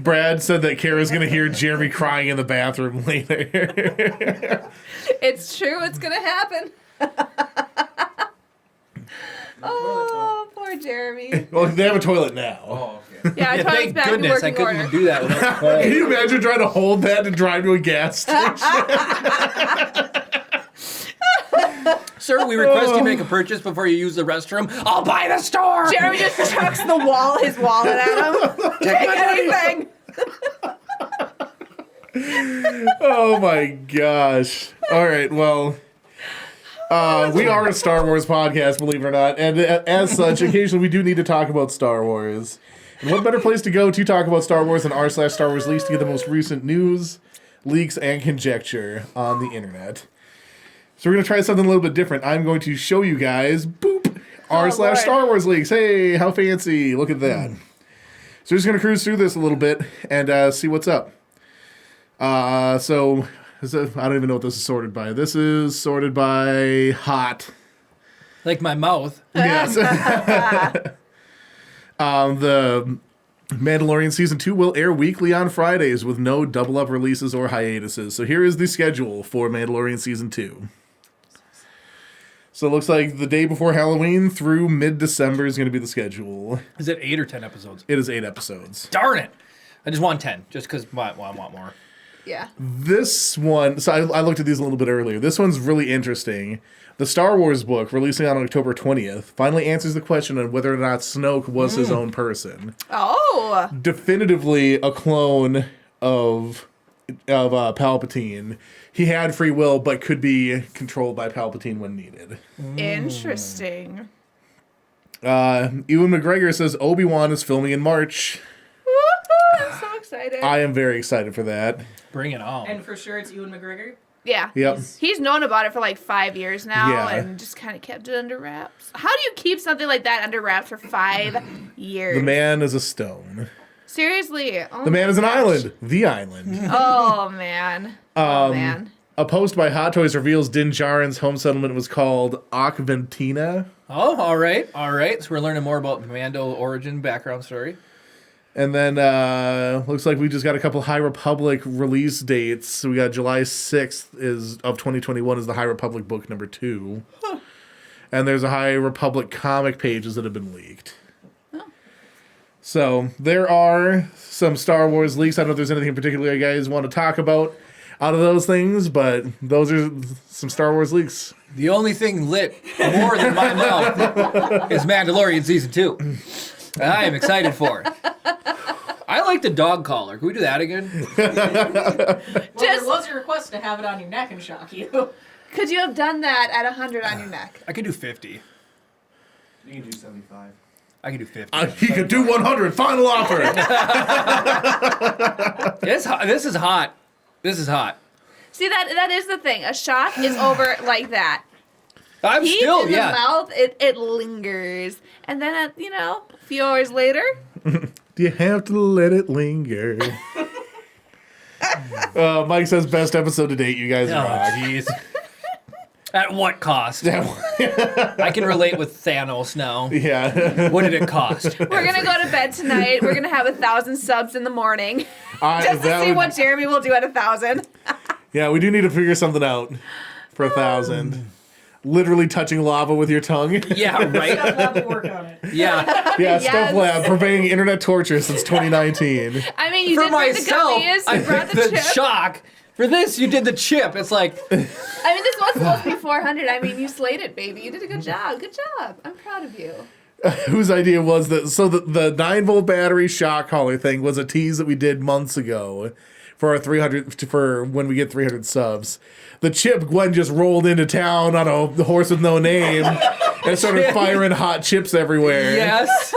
Brad said that Kara's gonna hear Jeremy crying in the bathroom later. It's true. It's going to happen. Oh, poor Jeremy. Well, they have a toilet now. Oh, okay. Yeah, Yeah, toilet's thank back in goodness I working couldn't order. even do that without Can calling. you imagine trying to hold that and drive to a gas station? Sir, we request you make a purchase before you use the restroom. I'll buy the store. Jeremy just chucks his wallet at him. Take anything. Oh my gosh. All right, well, we are a Star Wars podcast, believe it or not. And as such, occasionally we do need to talk about Star Wars. And what better place to go to talk about Star Wars than r/Star Wars Leaks to get the most recent news, leaks, and conjecture on the internet. So we're going to try something a little bit different. I'm going to show you guys, boop, r/Star Wars Leaks. Hey, how fancy. Look at that. So we're just going to cruise through this a little bit and see what's up. I don't even know what this is sorted by. This is sorted by hot. Like my mouth. Yes. The Mandalorian Season 2 will air weekly on Fridays with no double-up releases or hiatuses. So here is the schedule for Mandalorian Season 2. So it looks like the day before Halloween through mid-December is going to be the schedule. Is it 8 or 10 episodes? It is 8 episodes. Darn it. I just want 10, just because I want more. Yeah. This one, so I looked at these a little bit earlier. This one's really interesting. The Star Wars book, releasing on October 20th, finally answers the question on whether or not Snoke was his own person. Oh. Definitively a clone of Palpatine. He had free will, but could be controlled by Palpatine when needed. Interesting. Ewan McGregor says Obi-Wan is filming in March. Woo-hoo, I'm so excited. I am very excited for that. Bring it on. And for sure, it's Ewan McGregor. Yeah. Yep. He's known about it for like 5 years now Yeah. and just kind of kept it under wraps. How do you keep something like that under wraps for 5 years? The man is a stone. Seriously. Oh The man my is an gosh. island. The island. Oh, man. Oh, man. A post by Hot Toys reveals Din Djarin's home settlement was called Akventina. Oh, all right. So we're learning more about Mando origin background story. And then looks like we just got a couple High Republic release dates. So we got July 6th of 2021 is the High Republic book number 2. Huh. And there's a High Republic comic pages that have been leaked. Oh. So there are some Star Wars leaks. I don't know if there's anything in particular you guys want to talk about out of those things, but those are some Star Wars leaks. The only thing lit more than my mouth is Mandalorian Season 2. I am excited for it. I like the dog collar. Can we do that again? Well, Just- there was a request to have it on your neck and shock you. Could you have done that at 100 on your neck? I could do 50. You can do 75. I could do 50. He could do 100. Final offer. This is hot. This is hot. See, that is the thing. A shot is over like that. I'm Heat still, in yeah. the mouth, it lingers. And then, a few hours later, Do you have to let it linger? Mike says best episode to date. You guys Oh, rock. jeez. At what cost? I can relate with Thanos now. Yeah. What did it cost? we're going to go to bed tonight. We're going to have 1,000 subs in the morning. Just to that see would- what Jeremy will do at 1,000. Yeah, we do need to figure something out for 1,000. Literally touching lava with your tongue. Yeah, right? Stuff lab will work on it. Yeah. Yeah, Yes. Stuff Lab purveying internet torture since 2019. I mean, you For did bring myself, the gummies, I you brought the the chip. shock. For this, you did the chip. It's like, I mean, this was supposed to be 400. I mean, you slayed it, baby. You did a good job. Good job. I'm proud of you. Whose idea was that? So the 9-volt battery shock collar thing was a tease that we did months ago for our 300 for when we get 300 subs. The chip Gwen just rolled into town on a horse with no name and started firing hot chips everywhere. yes.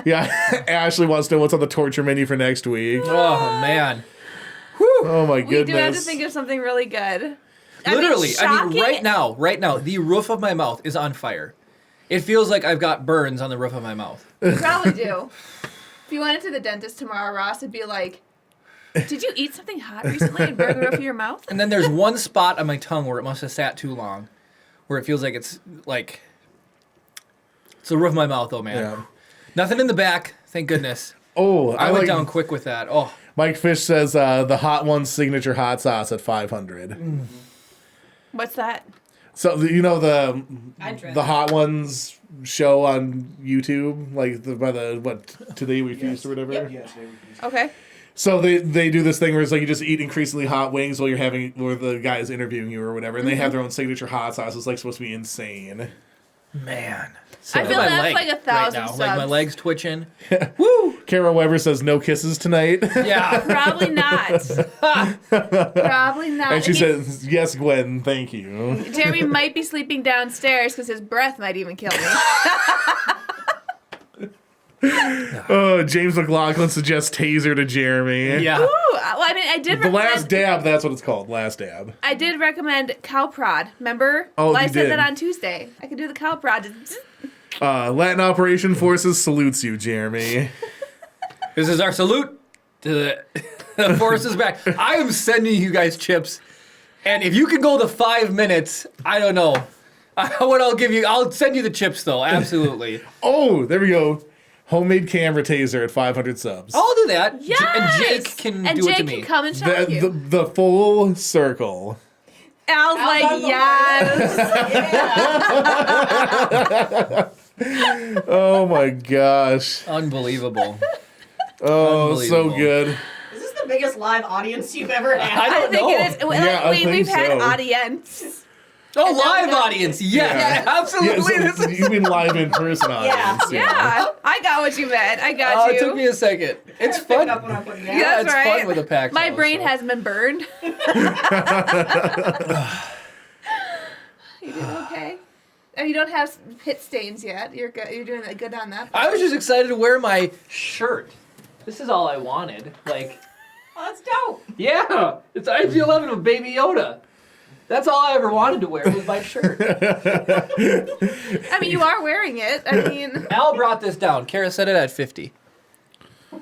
Yeah, Ashley wants to know what's on the torture menu for next week. Oh man. Oh my We do have to goodness. think of something really good. Literally, I mean, shocking- right now, the roof of my mouth is on fire. It feels like I've got burns on the roof of my mouth. You probably do. If you went into the dentist tomorrow, Ross would be like, "Did you eat something hot recently and burn the roof of your mouth?" And then there's one spot on my tongue where it must have sat too long, where it feels like it's the roof of my mouth, though, man. Yeah. Nothing in the back, thank goodness. Oh, I went down quick with that. Oh, Mike Fish says the Hot Ones signature hot sauce at 500. What's that? So you know I'd try the that. Hot Ones show on YouTube, like by the Today We Feast or whatever. Yes, they would be. Okay. So they do this thing where it's like you just eat increasingly hot wings while the guy is interviewing you or whatever, and they have their own signature hot sauce. It's like supposed to be insane. man. I feel My that's leg like 1,000 right now. subs. Like my leg's twitching. Carol Weber says no kisses tonight, Yeah. Probably not. Probably not. and she He- says yes, Gwen, thank you. Jeremy might be sleeping downstairs because his breath might even kill me. Oh, James McLaughlin suggests taser to Jeremy. Yeah. Ooh, well, I mean, I did The recommend. last dab, that's what it's called. Last dab. I did recommend cow prod. Remember? Oh, I you said did. that on Tuesday. I could do the cow prod. Latin Operation Forces salutes you, Jeremy. This is our salute to the forces back. I am sending you guys chips, and if you can go the 5 minutes, I don't know. I'll send you the chips though. Absolutely. Oh, there we go. Homemade camera taser at 500 subs. I'll do that. Yes! And Jake can and do Jake it to me. can come and shock the, you. the full circle. Al's on like, the yes. Oh my gosh. Unbelievable. Oh, so Unbelievable. good. Is this the biggest live audience you've ever had? I I don't think know. it is. Yeah, I think We've had so. audience. Oh, And now live we got- audience. Yes, Yeah, absolutely. so This is- you mean live in person audience. Yeah, I got what you meant. I got you. It took me a second. It's Pick fun. up when I'm putting it Yeah, out. that's it's right. fun with a packed My house, brain so. hasn't been burned. You doing okay? Oh, you don't have pit stains yet. You're good. You're doing good on that. I was just excited to wear my shirt. This is all I wanted. Like, Oh, that's dope. yeah, it's IG-11 with Baby Yoda. That's all I ever wanted to wear was my shirt. I mean, you are wearing it. I mean, Al brought this down. Kara said it at 50.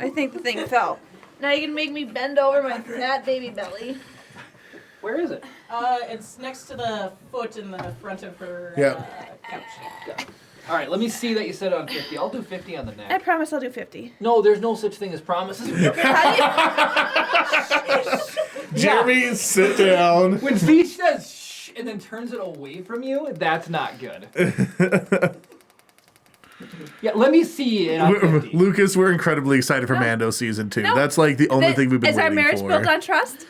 I think the thing fell. Now you can make me bend over my fat baby belly. Where is it? It's next to the foot in the front of her Yeah. couch. All right, let me see that you said it on 50. I'll do 50 on the I neck. promise I'll do 50. No, there's no such thing as promises. Jeremy, sit down. When Feach says shh and then turns it away from you, that's not good. Yeah, let me see it on 50. Lucas, we're incredibly excited for No. Mando season 2. No. That's like the only thing we've been Is waiting our marriage for. built on trust?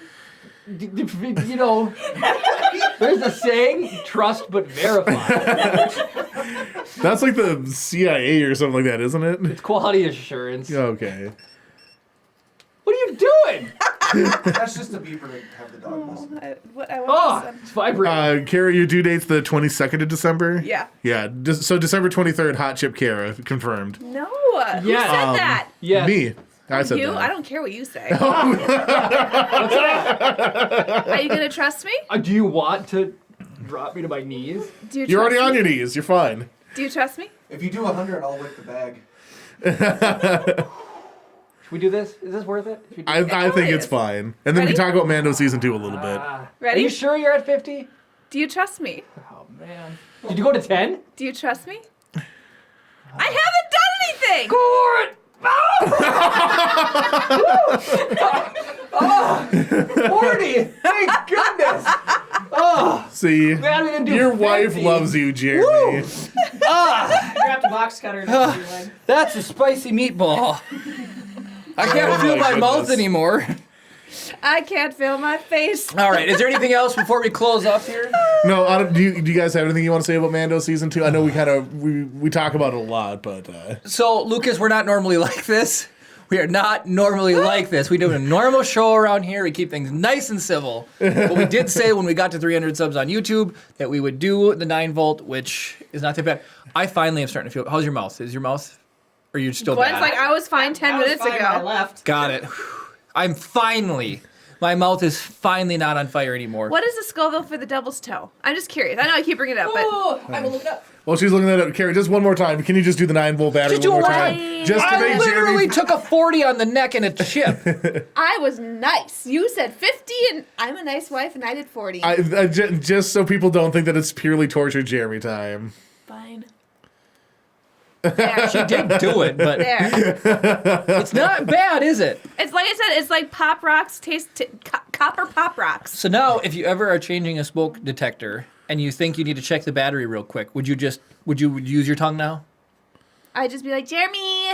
You know, there's a saying, trust but verify. That's like the CIA or something like that, isn't it? It's quality assurance. Okay. What are you doing? That's just a beeper to have the dog listen. I want Oh, this. it's vibrating. Kara, your due date's the 22nd of December? Yeah. Yeah, so December 23rd, Hot Chip Kara, confirmed. No. Who Yeah, said that? Yes. Me. I said You? that. I don't care what you say. What's that? Are you gonna trust me? Do you want to drop me to my knees? Do you You're already trust on me? your knees. You're fine. Do you trust me? If you do 100, I'll lick the bag. Should we do this? Is this worth it? Should we do I this? think it it's is. fine. And then we Ready? can talk about Mando season 2 a little bit. Are Ready? you sure you're at 50? Do you trust me? Oh, man. Did you go to 10? Do you trust me? I haven't done anything. Gord! Oh! 40! Thank goodness! Oh! See, Man, we didn't do your wife 50. loves you, Jeremy. Ah! Grabbed a box cutter next to your leg. That's a spicy meatball. I can't Oh feel my my mouth goodness. anymore. I can't feel my face. All right, is there anything else before we close up here? No, do you guys have anything you want to say about Mando season 2? I know we kind of we talk about it a lot, but So, Lucas, we're not normally like this. We are not normally like this. We do a normal show around here. We keep things nice and civil. But we did say when we got to 300 subs on YouTube that we would do the 9 volt, which is not too bad. I finally am starting to feel. How's your mouth? Is your mouth Or you're still Gwen's bad? like, I was fine 10 I was minutes fine when I ago. left. Got it. I'm finally. My mouth is finally not on fire anymore. What is the Scoville for the devil's toe? I'm just curious. I know I keep bringing it up, but Oh, I will look it up. Well, she's looking that up. Carrie, just one more time. Can you just do the 9-volt battery Just do one it more one time? time. Just to I make literally Jeremy... took a 40 on the neck and a chip. I was nice. You said 50, and I'm a nice wife, and I did 40. Just so people don't think that it's purely torture Jeremy time. Fine. There. She did do it, but There. it's not bad, is it? It's like I said, it's like Pop Rocks copper Pop Rocks. So now, if you ever are changing a smoke detector and you think you need to check the battery real quick, would you use your tongue now? I'd just be like, Jeremy.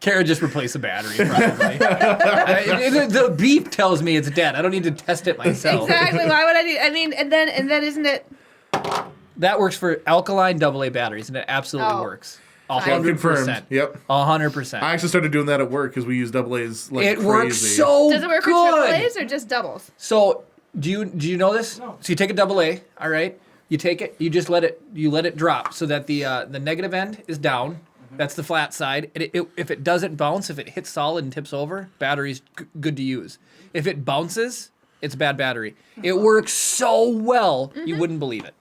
Kara just replaced the battery, probably. The beep tells me it's dead. I don't need to test it myself. Exactly. Why would I do? I mean, and then isn't it? That works for alkaline AA batteries, and it absolutely Oh. works. Confirmed. 100%. Yep. 100%. I actually started doing that at work because we use AA's like It crazy. works so Does it work for good. AAAs or just doubles? So do you know this? No. So you take a AA, all right? You take it, you just let it drop so that the negative end is down. That's the flat side. And if it doesn't bounce, if it hits solid and tips over, battery's good to use. If it bounces, it's a bad battery. It works so well, you wouldn't believe it.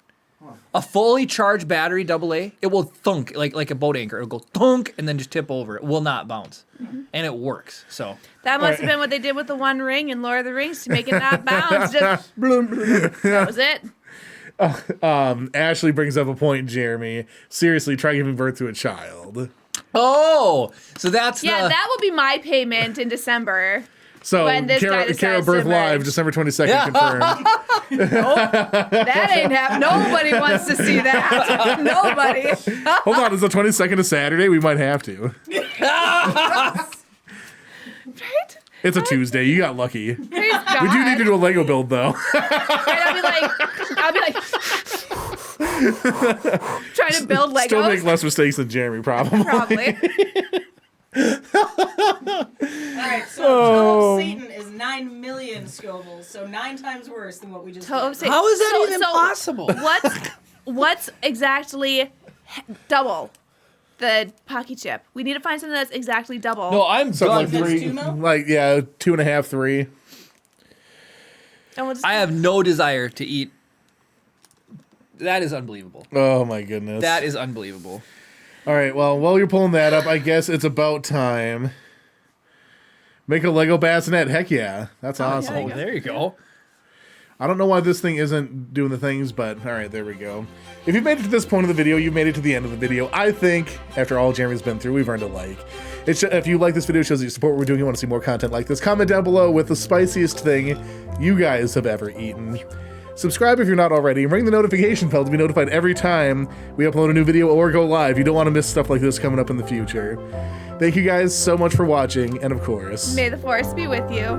A fully charged battery AA, it will thunk like a boat anchor. It'll go thunk and then just tip over. It will not bounce. And it works. So That must have been what they did with the One Ring in Lord of the Rings to make it not bounce. Just bloom, bloom. That was it. Ashley brings up a point, Jeremy. Seriously, try giving birth to a child. oh, so that's Yeah, the that will be my payment in December. So, When this guy decides Kara to birth live, merge. December 22nd, confirmed. That ain't happening. Nobody wants to see that. Nobody. Hold on, is the 22nd a Saturday? We might have to. Right? It's a Tuesday. You got lucky. Praise God. We do need to do a Lego build, though. Right, I'll be like, trying to build Legos. Still make less mistakes than Jeremy, probably. Probably. Alright, so Toe of Satan is 9 million Scovilles, so 9 times worse than what we just Toe of did. Satan. How is that So- even so possible? What's exactly double the Pocky chip? We need to find something that's exactly double. No, I'm Something done. like That's 3, 2 mil? like, yeah, 2.5, 3. And we'll just, I have no desire to eat. That is unbelievable. Oh, my goodness. That is unbelievable. All right, well, while you're pulling that up, I guess it's about time. Make a Lego bassinet. Heck yeah. That's awesome. Oh, there you go. I don't know why this thing isn't doing the things, but all right, there we go. If you've made it to this point of the video, you've made it to the end of the video. I think, after all Jeremy's been through, we've earned a like. If you like this video, it shows that you support what we're doing, you want to see more content like this, comment down below with the spiciest thing you guys have ever eaten. Subscribe if you're not already, and ring the notification bell to be notified every time we upload a new video or go live. You don't want to miss stuff like this coming up in the future. Thank you guys so much for watching, and of course... May the force be with you.